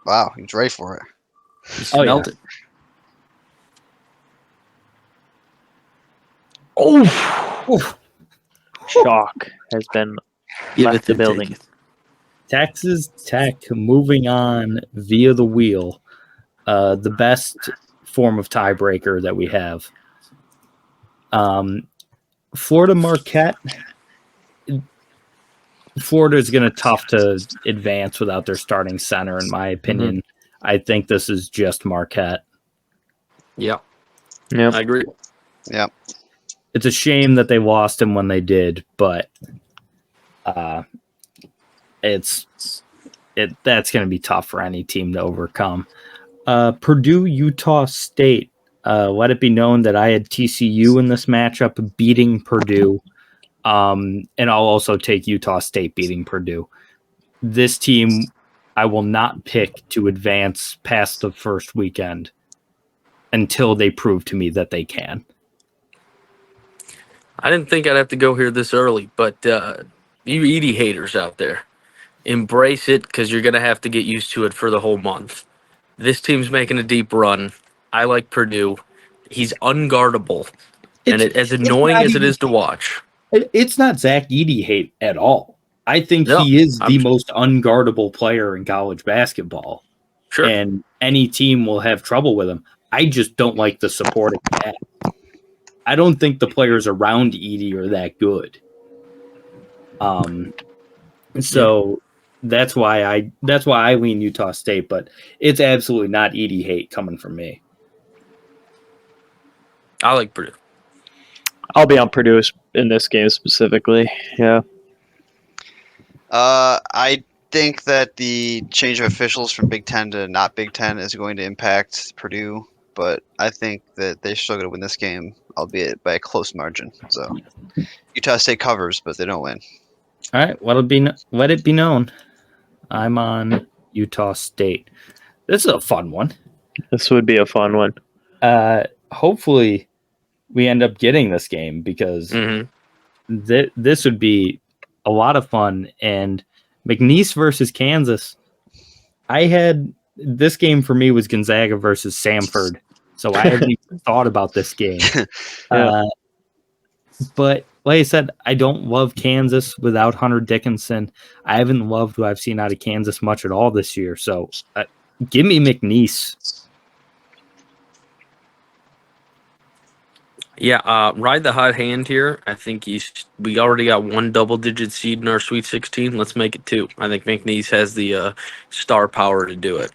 Wow, he's ready for it. Oh, Smelt yeah. it. Oh, shock has been left the building. Texas Tech moving on via the wheel. The best form of tiebreaker that we have. Florida Marquette. Florida is going to tough to advance without their starting center, in my opinion. I think this is just Marquette. Yeah, Yep. I agree. Yeah. It's a shame that they lost him when they did, but that's going to be tough for any team to overcome. Purdue, Utah State. Let it be known that I had TCU in this matchup beating Purdue. And I'll also take Utah State beating Purdue. This team, I will not pick to advance past the first weekend until they prove to me that they can. I didn't think I'd have to go here this early, but you Edie haters out there, embrace it because you're going to have to get used to it for the whole month. This team's making a deep run. I like Purdue. He's unguardable, as annoying as it is to watch. It's not Zach Edey hate at all. I think No, he is the most unguardable player in college basketball. Sure. And any team will have trouble with him. I just don't like the supporting cast. I don't think the players around Edey are that good. So that's why I lean Utah State, but it's absolutely not Edey hate coming from me. I like Purdue. I'll be on Purdue in this game specifically. Yeah. I think that the change of officials from Big Ten to not Big Ten is going to impact Purdue, but I think that they're still going to win this game, albeit by a close margin. So Utah State covers, but they don't win. All right, let it be known. I'm on Utah State. This is a fun one. This would be a fun one. Hopefully we end up getting this game because this would be a lot of fun. And McNeese versus Kansas. I had this game for me was Gonzaga versus Samford. So I haven't even thought about this game. But like I said, I don't love Kansas without Hunter Dickinson. I haven't loved what I've seen out of Kansas much at all this year. So give me McNeese. Yeah, ride the hot hand here. I think we already got one double-digit seed in our Sweet 16. Let's make it two. I think McNeese has the star power to do it.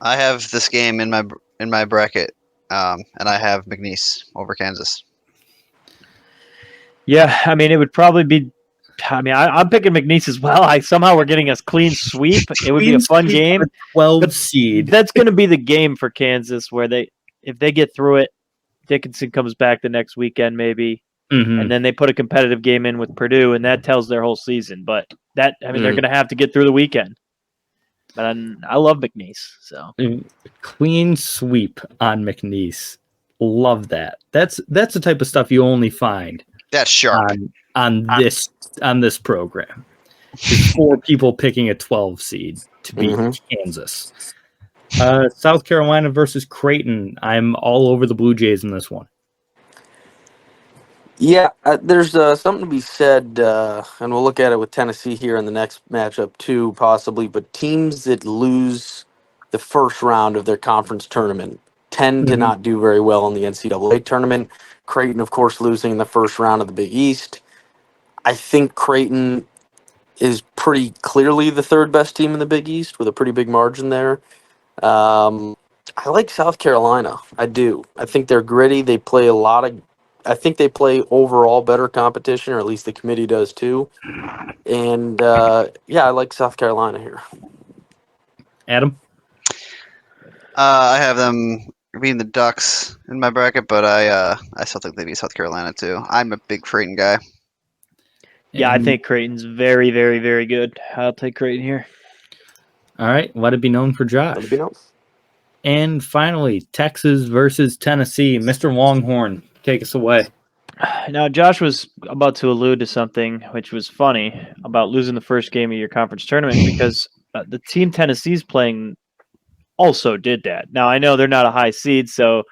I have this game in my bracket, and I have McNeese over Kansas. Yeah, I mean, it would probably be. I mean, I'm picking McNeese as well. Somehow we're getting a clean sweep. It would be a fun game. 12 seed. That's going to be the game for Kansas, where if they get through it, Dickinson comes back the next weekend maybe, and then they put a competitive game in with Purdue, and that tells their whole season. But they're going to have to get through the weekend. But I love McNeese. So clean sweep on McNeese. Love that. That's the type of stuff you only find. That's sharp on this program. Just 4 people picking a 12 seed to beat Kansas. South Carolina versus Creighton. I'm all over the Blue Jays in this one. Yeah, there's something to be said, and we'll look at it with Tennessee here in the next matchup too, possibly. But teams that lose the first round of their conference tournament tend to not do very well in the NCAA tournament. Creighton, of course, losing in the first round of the Big East. I think Creighton is pretty clearly the third best team in the Big East with a pretty big margin there. I like South Carolina. I do. I think they're gritty. They play a lot of. I think they play overall better competition, or at least the committee does too. And yeah, I like South Carolina here. Adam? I have them beating the Ducks in my bracket, but I still think they beat South Carolina too. I'm a big Creighton guy. Yeah, I And- think Creighton's very, very, very good. I'll take Creighton here. All right, let it be known for Josh. Let it be known. And finally, Texas versus Tennessee. Mr. Longhorn, take us away. Now, Josh was about to allude to something which was funny about losing the first game of your conference tournament because the team Tennessee's playing also did that. Now, I know they're not a high seed, so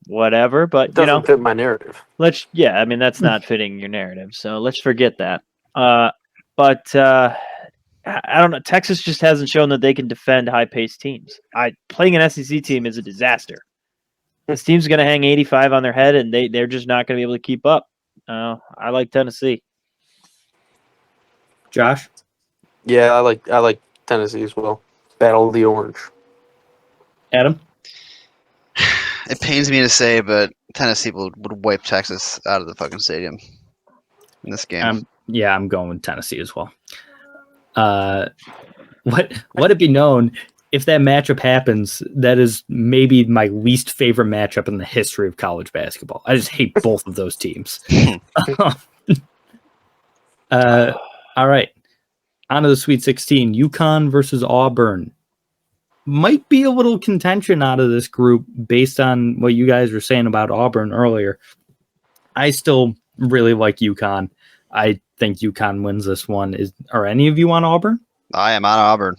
whatever, but, It doesn't fit my narrative. I mean, that's not fitting your narrative, so let's forget that. But I don't know. Texas just hasn't shown that they can defend high-paced teams. Playing an SEC team is a disaster. This team's going to hang 85 on their head, and they're just not going to be able to keep up. I like Tennessee. Josh? Yeah, I like Tennessee as well. Battle of the Orange. Adam? It pains me to say, but Tennessee would wipe Texas out of the fucking stadium in this game. I'm going with Tennessee as well. Let it be known, if that matchup happens, that is maybe my least favorite matchup in the history of college basketball. I just hate both of those teams. All right. On to the Sweet 16. UConn versus Auburn. Might be a little contention out of this group based on what you guys were saying about Auburn earlier. I still really like UConn. I think UConn wins this one. Are any of you on Auburn? I am on Auburn.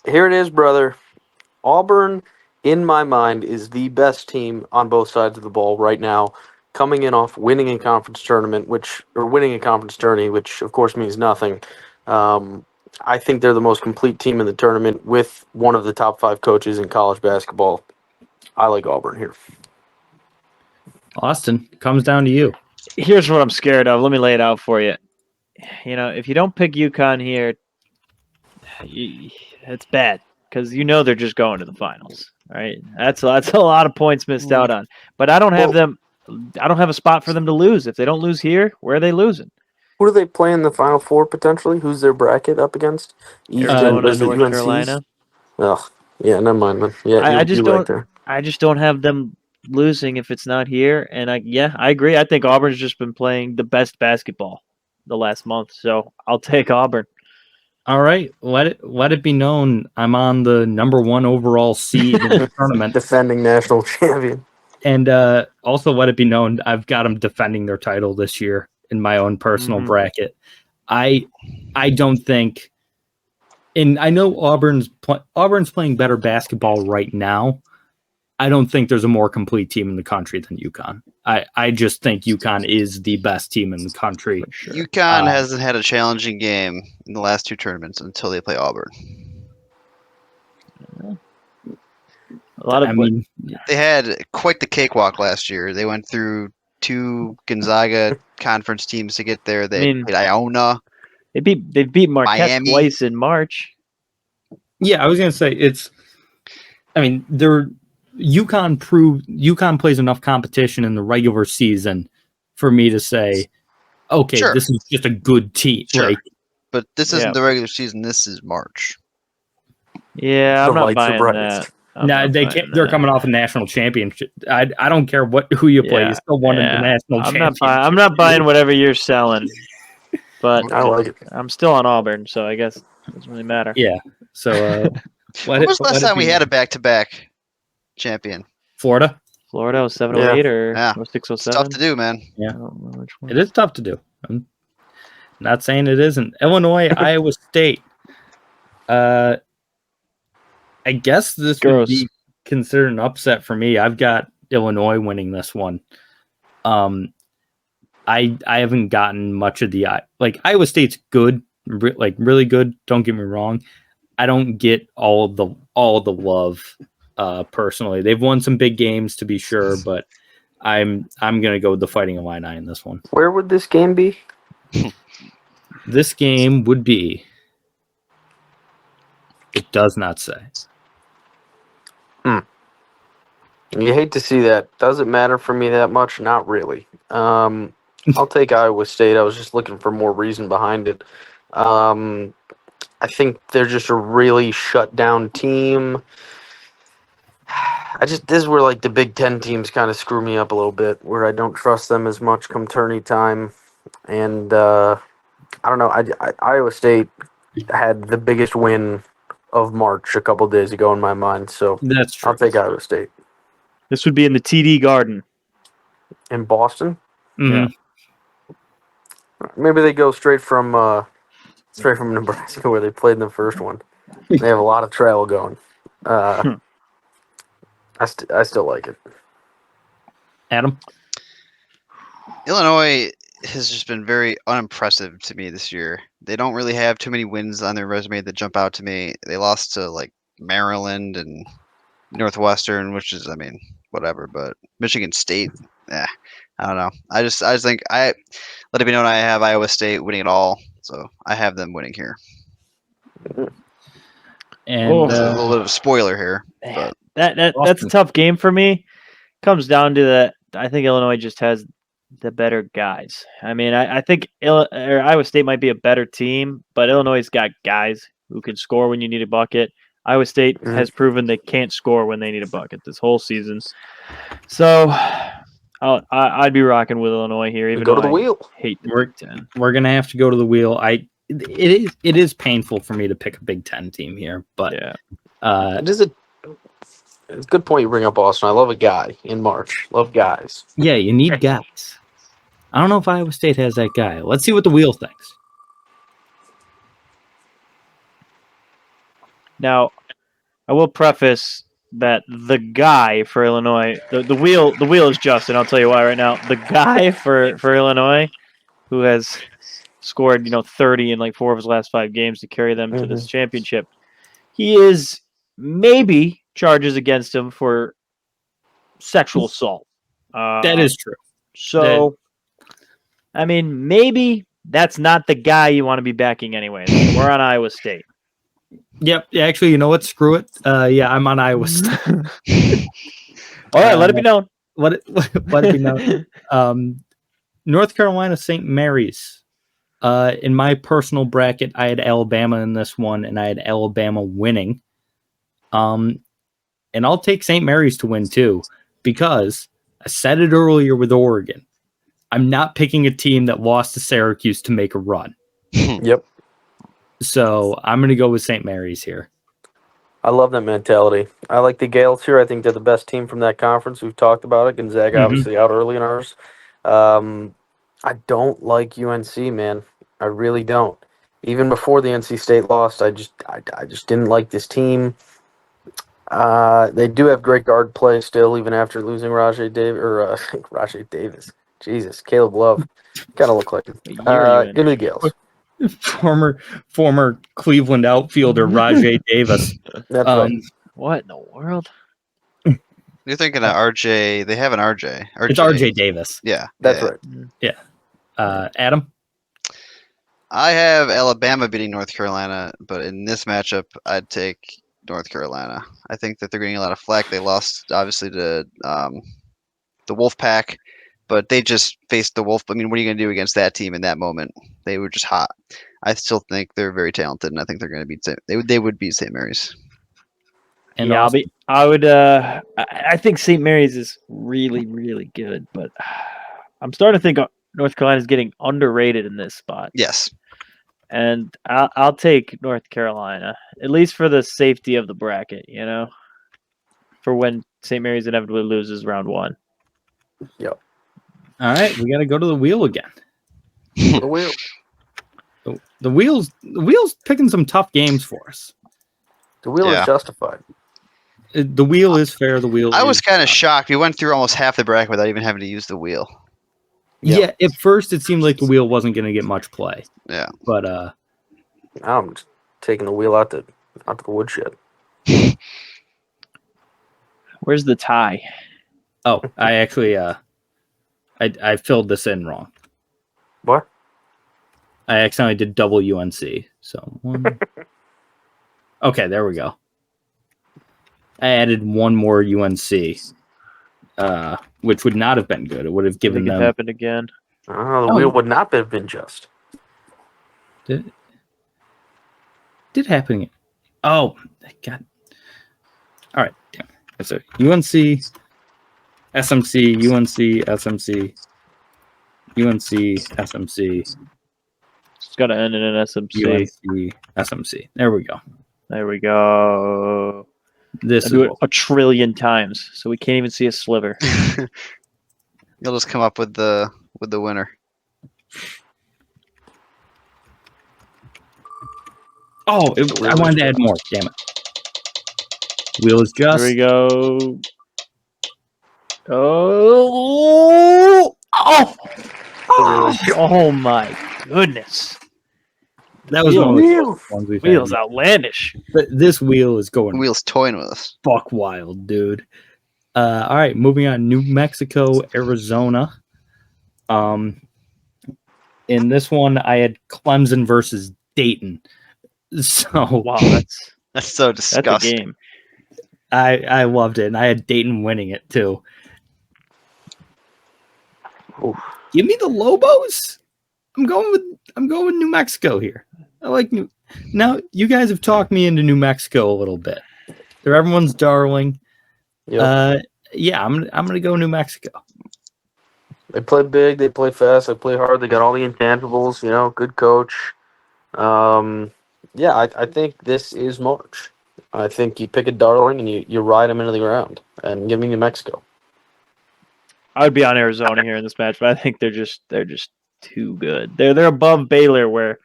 Here it is, brother. Auburn, in my mind, is the best team on both sides of the ball right now, coming in off winning a conference tournament, winning a conference tourney, which of course means nothing. I think they're the most complete team in the tournament with one of the top 5 coaches in college basketball. I like Auburn here. Austin, comes down to you. Here's what I'm scared of. Let me lay it out for you. If you don't pick UConn here, it's bad because they're just going to the finals. Right? That's a lot of points missed out on. But I don't have them. I don't have a spot for them to lose. If they don't lose here, where are they losing? Who do they play in the Final Four potentially? Who's their bracket up against? Arizona, was it North UNC's? Carolina. Oh, yeah, never mind, man. Yeah, I just you're don't. right there. I just don't have them losing if it's not here. And I agree. I think Auburn's just been playing the best basketball the last month. So I'll take Auburn. All right, let it be known I'm on the number 1 overall seed in the tournament, Defending national champion. and also let it be known I've got them defending their title this year in my own personal bracket. I don't think, and I know Auburn's playing better basketball right now. I don't think there's a more complete team in the country than UConn. I just think UConn is the best team in the country. Sure. UConn hasn't had a challenging game in the last 2 tournaments until they play Auburn. A lot of They had quite the cakewalk last year. They went through 2 Gonzaga conference teams to get there. They played Iona. They've beat Marquette Miami. twice in March. Yeah, I was gonna say UConn plays enough competition in the regular season for me to say, okay, Sure. this is just a good team. Sure. Like, But this isn't the regular season. This is March. Yeah, I'm The not lights are buying brightest. that. I'm nah, not they buying can't. They're that. coming off a national championship. I don't care who you play. Yeah, You still won the national championship. I'm not buying whatever you're selling, but I like it. I'm still on Auburn, so I guess it doesn't really matter. Yeah. So When was the last time we had a back-to-back champion? Florida? Florida was 708 or Yeah. 0607. It's tough to do, man. Yeah. I don't remember which one. It is tough to do. I'm not saying it isn't. Illinois, Iowa State. I guess this would be considered an upset for me. I've got Illinois winning this one. I haven't gotten much of the Iowa State's good, really good. Don't get me wrong. I don't get all the love personally. They've won some big games to be sure, but I'm gonna go with the Fighting Illini in this one. Where would this game be? This game would be. It does not say. You hate to see that. Does it matter for me that much? Not really. I'll take Iowa State. I was just looking for more reason behind it. I think they're just a really shut down team. This is where like the Big Ten teams kind of screw me up a little bit, where I don't trust them as much come tourney time, and I don't know. Iowa State had the biggest win of March a couple days ago in my mind, so That's true. I'll take Iowa State. This would be in the TD Garden. In Boston, Mhm. maybe they go straight from Nebraska where they played in the first one. They have a lot of travel going. I still like it. Adam? Illinois has just been very unimpressive to me this year. They don't really have too many wins on their resume that jump out to me. They lost to like Maryland and Northwestern, which is, I mean, whatever. But Michigan State, I don't know. I just think let it be known I have Iowa State winning it all, so I have them winning here. And That's a little bit of a spoiler here, but That's a Austin. tough game for me. Comes down to that. I think Illinois just has the better guys. I mean, I think Iowa State might be a better team, but Illinois' got guys who can score when you need a bucket. Iowa State has proven they can't score when they need a bucket this whole season. So I'd be rocking with Illinois here, even Go though to the wheel. I hate the We're- Big Ten. we're gonna have to go to the wheel. It is painful for me to pick a Big Ten team here, but Yeah. It's a good point you bring up, Austin. I love a guy in March. Love guys. yeah, you need guys. I don't know if Iowa State has that guy. Let's see what the wheel thinks. Now, I will preface that the guy for Illinois, the wheel is Justin. I'll tell you why right now. The guy for Illinois, who has scored 30 in like 4 of his last 5 games to carry them to this championship, he is maybe charges against him for sexual assault. That is true. So. I mean, maybe that's not the guy you want to be backing anyway. We're on Iowa State. Yep. Actually, you know what? Screw it. Yeah, I'm on Iowa State. All right, let it be known. Let it be known. North Carolina St. Mary's. In my personal bracket, I had Alabama in this one, and I had Alabama winning. And I'll take St. Mary's to win too, because I said it earlier with Oregon. I'm not picking a team that lost to Syracuse to make a run. Yep. So I'm going to go with St. Mary's here. I love that mentality. I like the Gales here. I think they're the best team from that conference. We've talked about it. Gonzaga obviously out early in ours. I don't like UNC, man. I really don't. Even before the NC State lost, I just didn't like this team. They do have great guard play still, even after losing Rajay Davis. Jesus, Caleb Love. Kind of look like him. What year are you in? Give me the Gales. Former Cleveland outfielder Rajay Davis. That's right. What in the world? you're thinking of RJ. They have an RJ. It's RJ Davis. Yeah, That's yeah. right. Adam? I have Alabama beating North Carolina, but in this matchup, I'd take North Carolina. I think that they're getting a lot of flack. They lost, obviously, to the Wolfpack, but they just faced the Wolf. I mean, what are you going to do against that team in that moment? They were just hot. I still think they're very talented, and I think they're going to beat. They would beat St. Mary's. And yeah, Austin? I think St. Mary's is really, really good, but I'm starting to think North Carolina is getting underrated in this spot. Yes. And I'll take North Carolina, at least for the safety of the bracket, for when St. Mary's inevitably loses round 1. Yep. All right, we got to go to the wheel again. The wheel. The wheel's picking some tough games for us. The wheel Yeah. is justified. The wheel is fair. The wheel. I was is kind of tough. shocked. We went through almost half the bracket without even having to use the wheel. Yeah, at first it seemed like the wheel wasn't going to get much play. Yeah. But Now I'm just taking the wheel out to the woodshed. Where's the tie? oh, I actually I filled this in wrong. What? I accidentally did double UNC. So one. Okay, there we go. I added one more UNC, which would not have been good. It would have I given think it them. happened again. The wheel would not have been just. Did happen again. Oh, God. All right. Damn. So UNC, SMC, UNC, SMC, UNC, SMC, It's got to end in an SMC. UNC, SMC. There we go. There we go. This I is do it what- a trillion times, so we can't even see a sliver. You'll just come up with the winner. Oh, I wanted to add more. Damn it. Wheel is just. Here we go. Oh! Oh! Oh my goodness. That was Wheel. one of the closest ones we've Wheel's had. outlandish. But this wheel is going Wheel's toying with us. buck wild, dude. All right, moving on. New Mexico, Arizona. In this one, I had Clemson versus Dayton. So Wow, That's so that's a disgusting. game. I loved it, and I had Dayton winning it too. Oof. Give me the Lobos. I'm going with New Mexico here. I like New. Now you guys have talked me into New Mexico a little bit. They're everyone's darling. Yep. Yeah, I'm gonna go New Mexico. They play big. They play fast. They play hard. They got all the intangibles. Good coach. Yeah, I think this is March. I think you pick a darling and you ride them into the ground and give me New Mexico. I would be on Arizona here in this match, but I think they're just too good. They're above Baylor, where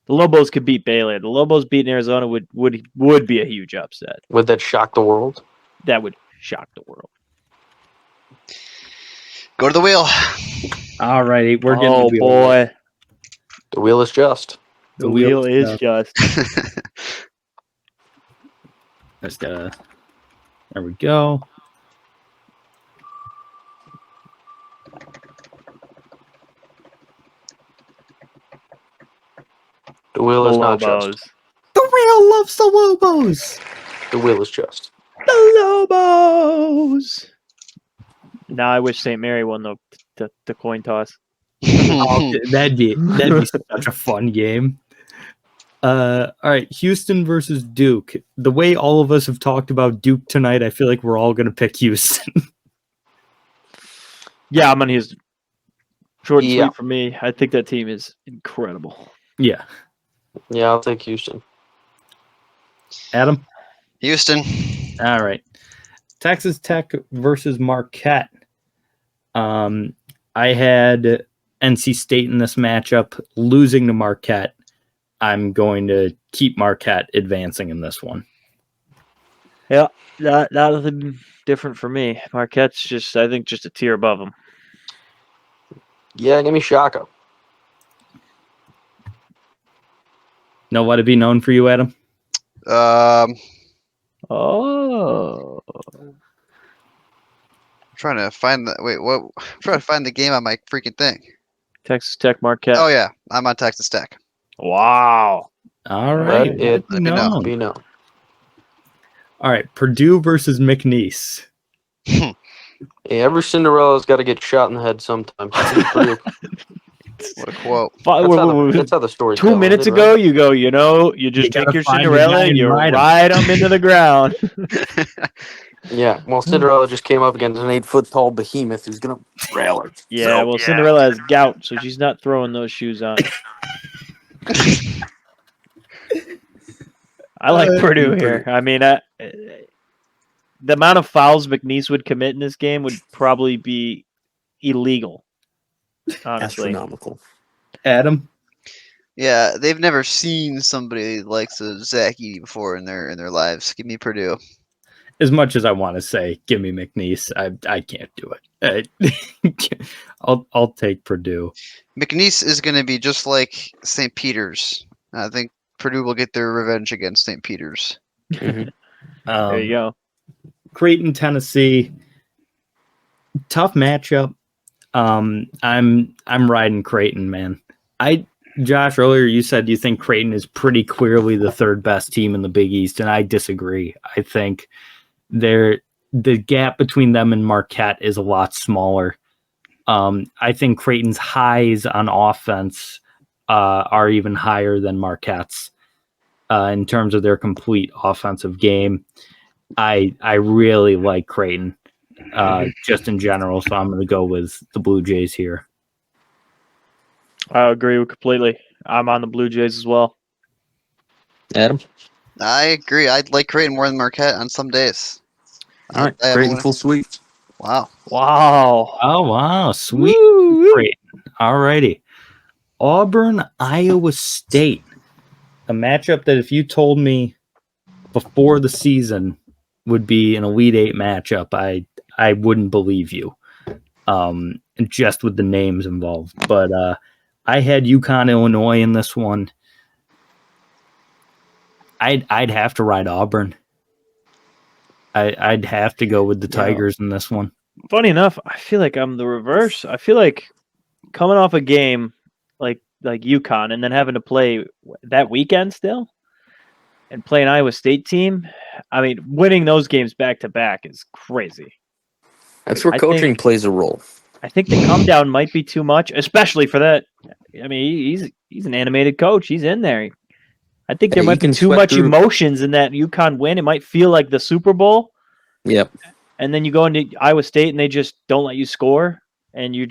the Lobos could beat Baylor. The Lobos beating Arizona would be a huge upset. Would that shock the world? That would shock the world. Go to the wheel. All righty, we're getting. Oh the wheel. boy, The wheel is just. the wheel is just. Just there we go. The wheel The is not Lobos. just. The wheel loves the Lobos. The wheel is just. The Lobos. Now I wish St. Mary won the coin toss. Oh, that'd be such a fun game. All right, Houston versus Duke. The way all of us have talked about Duke tonight, I feel like we're all gonna pick Houston. Yeah, I'm on Houston. Short and Yeah. sweet for me. I think that team is incredible. Yeah, Yeah, I'll take Houston. Adam. Houston. All right, Texas Tech versus Marquette. I had NC State in this matchup, losing to Marquette. I'm going to keep Marquette advancing in this one. Yeah, nothing different for me. Marquette's just a tier above them. Yeah, give me Shaka. Know what to be known for you, Adam? Oh, Trying to find the what? I'm trying to find the game on my freaking thing. Texas Tech, Marquette. Oh yeah, I'm on Texas Tech. Wow. All Let right. it Let me know. be known. All right, Purdue versus McNeese. Yeah, every Cinderella's got to get shot in the head sometime. That's What a quote. how the story 2 minutes ago, you go, you just gotta take your find a Cinderella guy and and you ride 'em. ride them into the ground. Yeah, well, Cinderella just came up against an 8-foot-tall behemoth who's gonna rail her. Yeah, well, Cinderella has gout, so she's not throwing those shoes on. I like Purdue here. I mean, the amount of fouls McNeese would commit in this game would probably be illegal. Honestly, astronomical. Adam. Yeah, they've never seen somebody like Zach Edey before in their lives. Give me Purdue. As much as I want to say, give me McNeese, I can't do it. I'll take Purdue. McNeese is going to be just like St. Peter's. I think Purdue will get their revenge against St. Peter's. Mhm. there you go. Creighton, Tennessee. Tough matchup. I'm riding Creighton, man. Josh, earlier you said you think Creighton is pretty clearly the third best team in the Big East, and I disagree. I think the gap between them and Marquette is a lot smaller. I think Creighton's highs on offense are even higher than Marquette's in terms of their complete offensive game. I really like Creighton just in general, so I'm going to go with the Blue Jays here. I agree completely. I'm on the Blue Jays as well. Adam? I agree. I'd like Creighton more than Marquette on some days. All right, I have Creighton one- full sweep. Wow. Wow. Oh, wow. Sweet. Woo! Great. All righty. Auburn, Iowa State. A matchup that if you told me before the season would be an Elite Eight matchup, I wouldn't believe you. Just with the names involved. But I had UConn, Illinois in this one. I'd have to ride Auburn. I'd have to go with the Tigers in this one. Funny enough, I feel like I'm the reverse. I feel like coming off a game like UConn and then having to play that weekend still and play an Iowa State team. I mean, winning those games back to back is crazy. That's where I coaching think- plays a role. I think the come down might be too much, especially for that. I mean, he's an animated coach. He's in there. I think there Hey, might you be can too sweat much through- emotions in that UConn win. It might feel like the Super Bowl, Yep. and then you go into Iowa State and they just don't let you score, and you're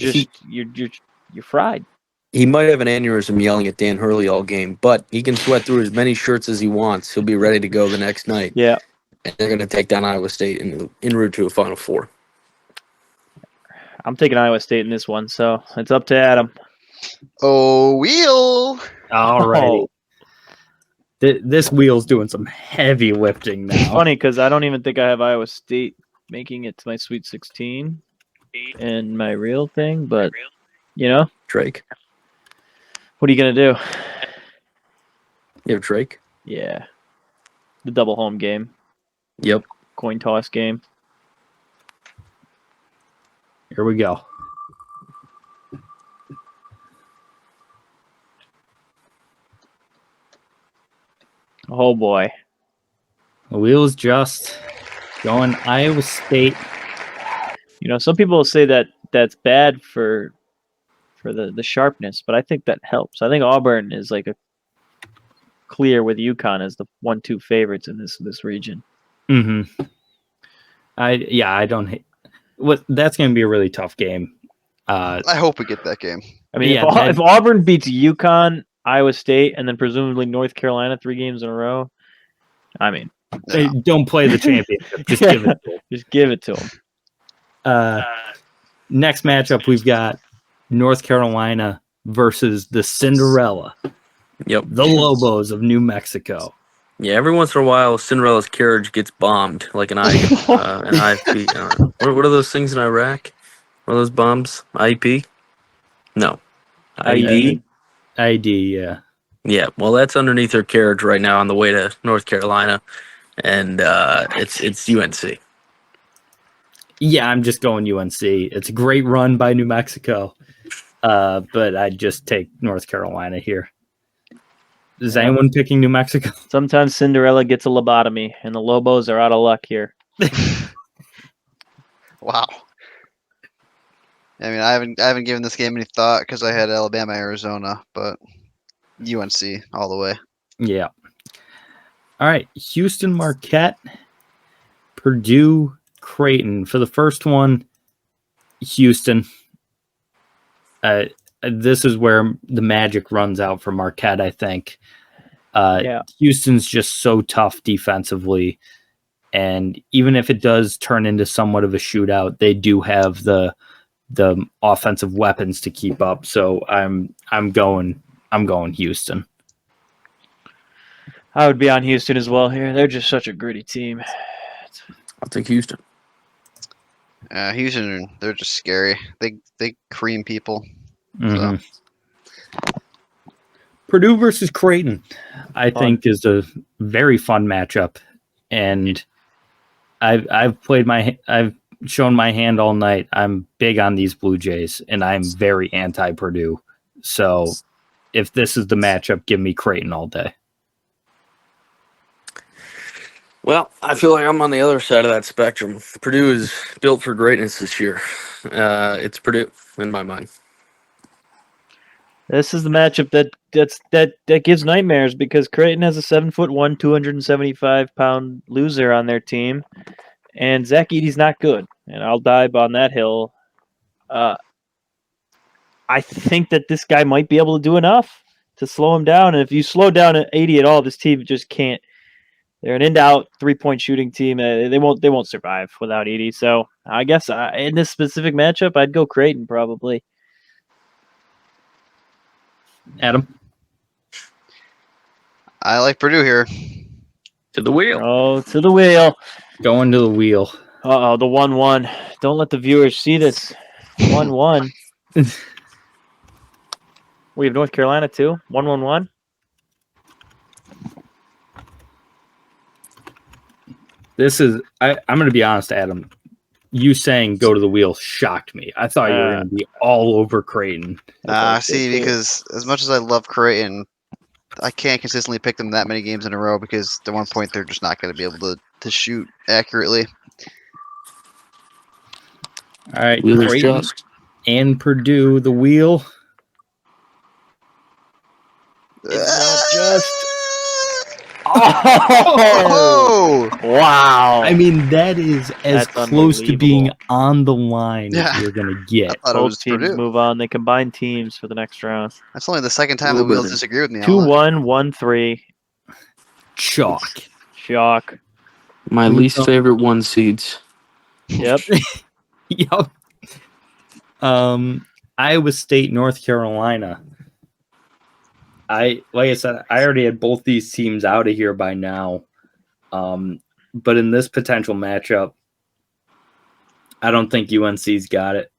fried. He might have an aneurysm yelling at Dan Hurley all game, but he can sweat through as many shirts as he wants. He'll be ready to go the next night. Yeah. And they're going to take down Iowa State en route to a Final Four. I'm taking Iowa State in this one, so it's up to Adam. Oh, wheel. All righty. Oh, This wheel's doing some heavy lifting now. funny because I don't even think I have Iowa State making it to my Sweet 16 in my real thing, but Drake. what are you gonna do? You have Drake? Yeah, the double home game, Yep. coin toss game. Here we go. Oh boy. The wheel's just going Iowa State. Some people will say that that's bad for the sharpness, but I think that helps. I think Auburn is like a clear with UConn as the 1-2 favorites in this region. Mm-hmm. I don't hate. That's going to be a really tough game. I hope we get that game. I mean, Yeah, if Auburn beats UConn, Iowa State, and then presumably North Carolina 3 games in a row, I mean, Yeah. Don't play the championship. Just give it to them. just give it to them. Next matchup, we've got North Carolina versus the Cinderella, Yep. the Lobos of New Mexico. Yeah, every once in a while, Cinderella's carriage gets bombed, like an IFP. What are those things in Iraq? What are those bombs? IEP? No. IED? ID, yeah. Yeah, well, that's underneath her carriage right now on the way to North Carolina, and it's UNC. Yeah, I'm just going UNC. It's a great run by New Mexico, but I'd just take North Carolina here. Is anyone picking New Mexico? Sometimes Cinderella gets a lobotomy, and the Lobos are out of luck here. Wow. I mean, I haven't given this game any thought because I had Alabama, Arizona, but UNC all the way. Yeah. All right. Houston, Marquette, Purdue, Creighton. For the first one, Houston. This is where the magic runs out for Marquette, I think. Yeah. Houston's just so tough defensively. And even if it does turn into somewhat of a shootout, they do have the offensive weapons to keep up. So I'm going Houston. I would be on Houston as well here. They're just such a gritty team. I'll take Houston. Houston, they're just scary. They cream people. Mhm. Purdue versus Creighton, I think, is a very fun matchup, and I've shown my hand all night. I'm big on these Blue Jays, and I'm very anti-Purdue. So, if this is the matchup, give me Creighton all day. Well, I feel like I'm on the other side of that spectrum. Purdue is built for greatness this year. It's Purdue in my mind. This is the matchup that gives nightmares because Creighton has a 7'1", 275-pound loser on their team, and Zach Edey's not good. And I'll dive on that hill. I think that this guy might be able to do enough to slow him down. And if you slow down at 80 at all, this team just can't. They're an in-out 3-point shooting team. They won't survive without Edey. So I guess in this specific matchup, I'd go Creighton probably. Adam? I like Purdue here. To the wheel. Oh, to the wheel. Going to the wheel. Uh-oh, the 1-1. Don't let the viewers see this. 1-1. We have North Carolina too. 1-1-1. This is I'm going to be honest, Adam. You saying go to the wheel shocked me. I thought you were going to be all over Creighton. See, because as much as I love Creighton, I can't consistently pick them that many games in a row because at one point they're just not going to be able to shoot accurately. All right, Wheeler's Creighton just. and Purdue, the wheel. It's not just. Oh! Wow. I mean, that is as That's close to being unbelievable. on the line Yeah. as you're going to I get. thought it Both was teams Purdue. move on. They combine teams for the next round. That's only the second time the Little wheels bit. disagree with me. 2-1, 1-3. Chalk. Shock. My least favorite one seeds. Yep. Yep. Iowa State, North Carolina. Like I said, I already had both these teams out of here by now. But in this potential matchup, I don't think UNC's got it.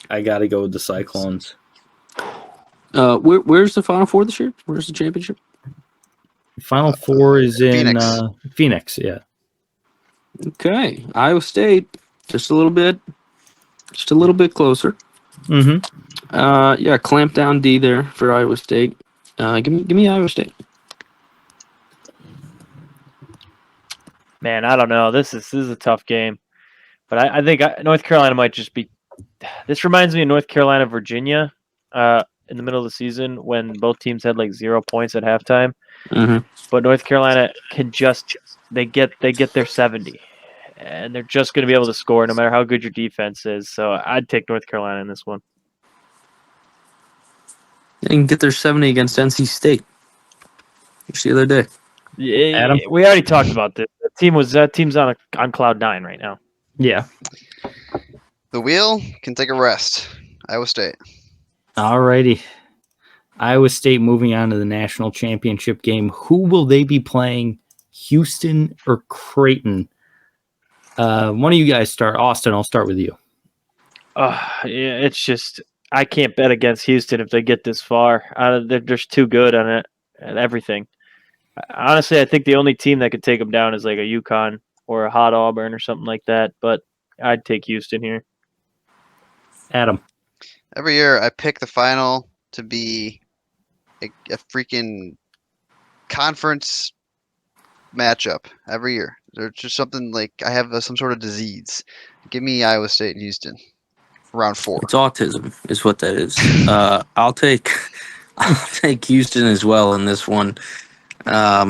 I got to go with the Cyclones. Where's the Final Four this year? Where's the championship? Final Four is in Phoenix. Phoenix, yeah. Okay, Iowa State, just a little bit closer. Mm-hmm. Yeah, clamp down D there for Iowa State. Give me Iowa State. Man, I don't know. This is a tough game. But I think North Carolina might just be. This reminds me of North Carolina, Virginia, in the middle of the season when both teams had like 0 points at halftime. Mm-hmm. But North Carolina can just they get their 70, and they're just going to be able to score no matter how good your defense is. So I'd take North Carolina in this one. They can get their 70 against NC State. Just the other day. Yeah, Adam? we already talked about this. That team's on cloud 9 right now. Yeah. The wheel can take a rest. Iowa State. All righty. Iowa State moving on to the national championship game. Who will they be playing, Houston or Creighton? One of you guys start. Austin, I'll start with you. Yeah, it's just I can't bet against Houston if they get this far. They're just too good on it and everything. Honestly, I think the only team that could take them down is like a UConn or a hot Auburn or something like that. But I'd take Houston here. Adam. Every year I pick the final to be a freaking conference matchup every year. There's just something like I have some sort of disease. Give me Iowa State and Houston. Round 4. It's autism, is what that is. I'll take Houston as well in this one. I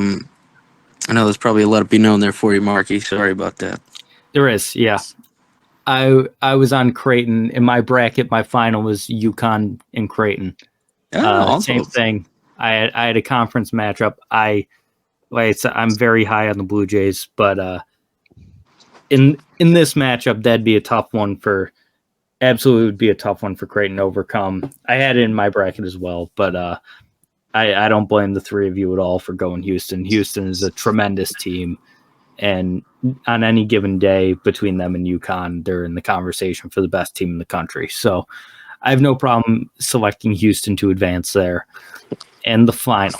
know there's probably a lot to be known there for you, Marky. Sorry about that. There is, yeah. I was on Creighton. In my bracket, my final was UConn and Creighton. Same thing. I had a conference matchup. I'm very high on the Blue Jays, but in this matchup, that'd be a tough one for Creighton to overcome. I had it in my bracket as well, but I don't blame the three of you at all for going Houston. Houston is a tremendous team, and on any given day between them and UConn, they're in the conversation for the best team in the country. So I have no problem selecting Houston to advance there. And the final,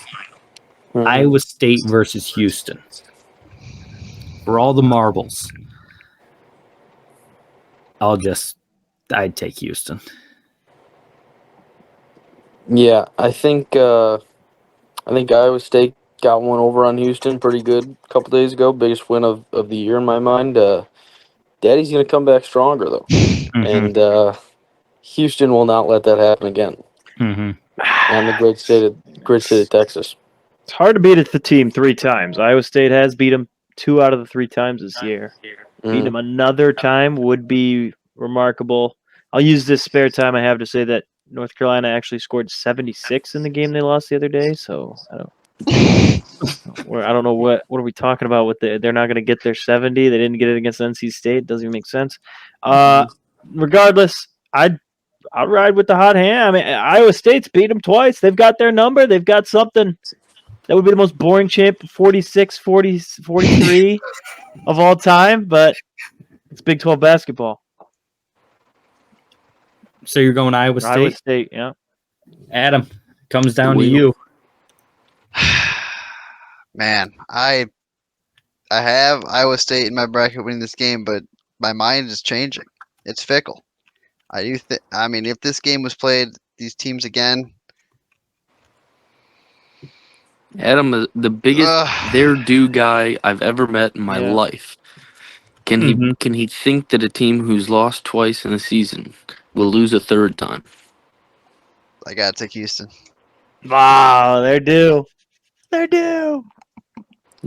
Iowa State versus Houston. For all the marbles, I'd take Houston. Yeah, I think Iowa State got one over on Houston pretty good a couple days ago. Biggest win of the year in my mind. Daddy's going to come back stronger, though. Mhm. And Houston will not let that happen again. Mhm. And the great state of Texas. It's hard to beat the team 3 times. Iowa State has beat them 2 out of the 3 times this year. Beat them another time would be remarkable. I'll use this spare time I have to say that North Carolina actually scored 76 in the game they lost the other day. So I don't know what are we talking about with they're not going to get their 70. They didn't get it against NC State. Doesn't even make sense. Regardless, I'll ride with the hot hand. I mean, Iowa State's beat them twice. They've got their number. They've got something. That would be the most boring champ, 46, 40, 43 of all time, but it's Big 12 basketball. So you're going Iowa State? Iowa State, yeah. Adam, comes down to you. Man, I have Iowa State in my bracket winning this game, but my mind is changing. It's fickle. I do think. I mean, if this game was played, these teams again. Adam, the biggest their due guy I've ever met in my life. Can he think that a team who's lost twice in a season will lose a third time? I gotta take Houston. Wow, they're due. They're due.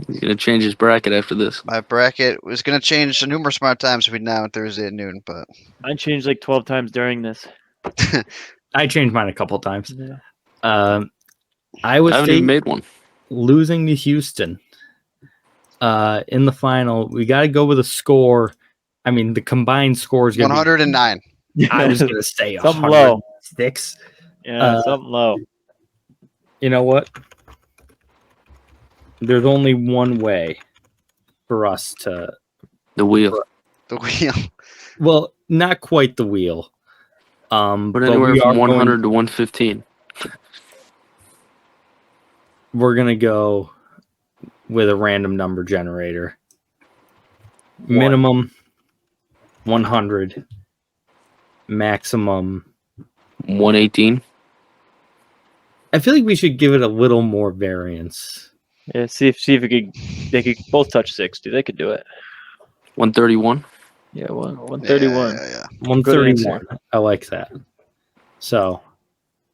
He's gonna change his bracket after this. My bracket was gonna change numerous amount of times between now and Thursday at noon, but I changed like 12 times during this. I changed mine a couple times. Yeah. Iowa I haven't State even made one. losing to Houston in the final. We got to go with a score. I mean, the combined score is going to be 109. I was going to say Something low. 106. Yeah, something low. You know what? There's only one way for us to The wheel. The wheel. Well, not quite the wheel. But anywhere from 100 to 115. We're going to go with a random number generator. Minimum 100. Maximum 118. I feel like we should give it a little more variance. Yeah, see if they could both touch 60. They could do it. 131. Yeah, 131. Yeah. 131. I like that. So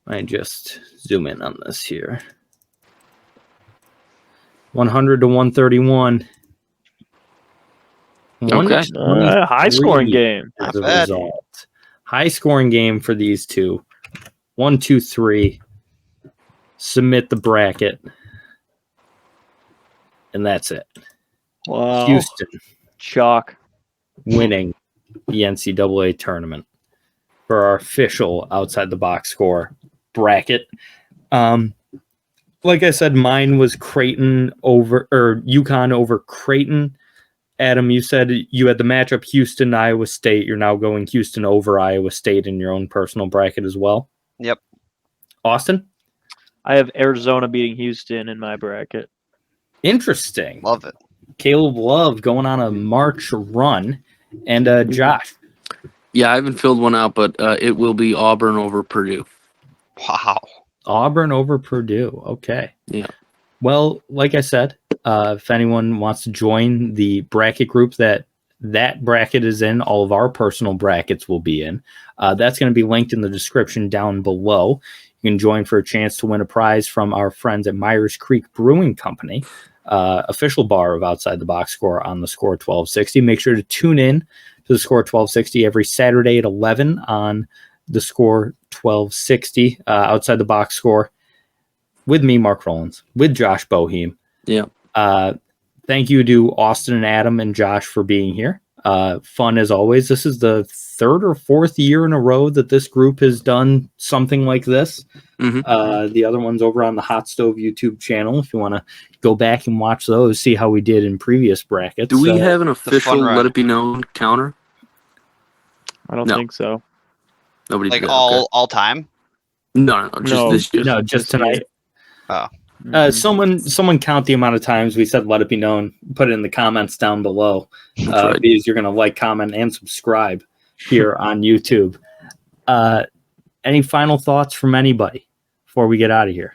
I just zoom in on this here. 100 to 131. Okay. High scoring game. As Not a bad. result. High scoring game for these two. 1, 2, 3. Submit the bracket. And that's it. Wow. Houston Chalk. winning the NCAA tournament for our official outside the box score bracket. Like I said, mine was UConn over Creighton. Adam, you said you had the matchup Houston, Iowa State. You're now going Houston over Iowa State in your own personal bracket as well. Yep. Austin? I have Arizona beating Houston in my bracket. Interesting. Love it. Caleb Love going on a March run. And Josh? Yeah, I haven't filled one out, but it will be Auburn over Purdue. Wow. Auburn over Purdue. Okay. Yeah. Well, like I said, if anyone wants to join the bracket group that bracket is in, all of our personal brackets will be in. That's going to be linked in the description down below. You can join for a chance to win a prize from our friends at Myers Creek Brewing Company, official bar of Outside the Box Score on the Score 1260. Make sure to tune in to the Score 1260 every Saturday at 11 on the Score 1260 Outside the Box Score with me, Mark Rollins, with Josh Boheim. Yeah. Thank you to Austin and Adam and Josh for being here. Fun as always. This is the 3rd or 4th year in a row that this group has done something like this. Mm-hmm. The other one's over on the Hot Stove YouTube channel. If you want to go back and watch those, see how we did in previous brackets. Do we have an official run. Let It Be Known counter? I don't No. think so. Nobody Like did. all time? No, just No. this year. No, just tonight. Oh. Someone count the amount of times we said "Let it be known." Put it in the comments down below, That's right. because you're going to like, comment, and subscribe here on YouTube. Any final thoughts from anybody before we get out of here?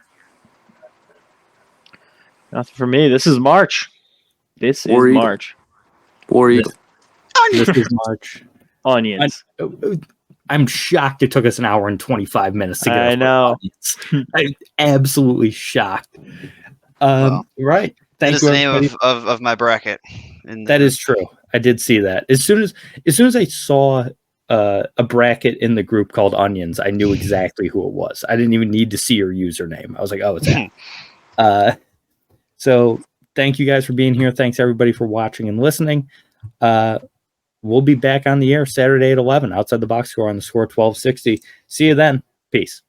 Nothing for me. This is March. This War is Eagle. March. War Eagle. This is March. Onions. I'm shocked it took us an hour and 25 minutes to get I our know. audience. I'm absolutely shocked. Well, Right. That Thank is you, the name everybody. of my bracket. That is true. I did see that. As soon as I saw a bracket in the group called Onions, I knew exactly who it was. I didn't even need to see your username. I was like, oh, it's that. So thank you guys for being here. Thanks everybody for watching and listening. We'll be back on the air Saturday at 11 outside the box score on the score 1260. See you then. Peace.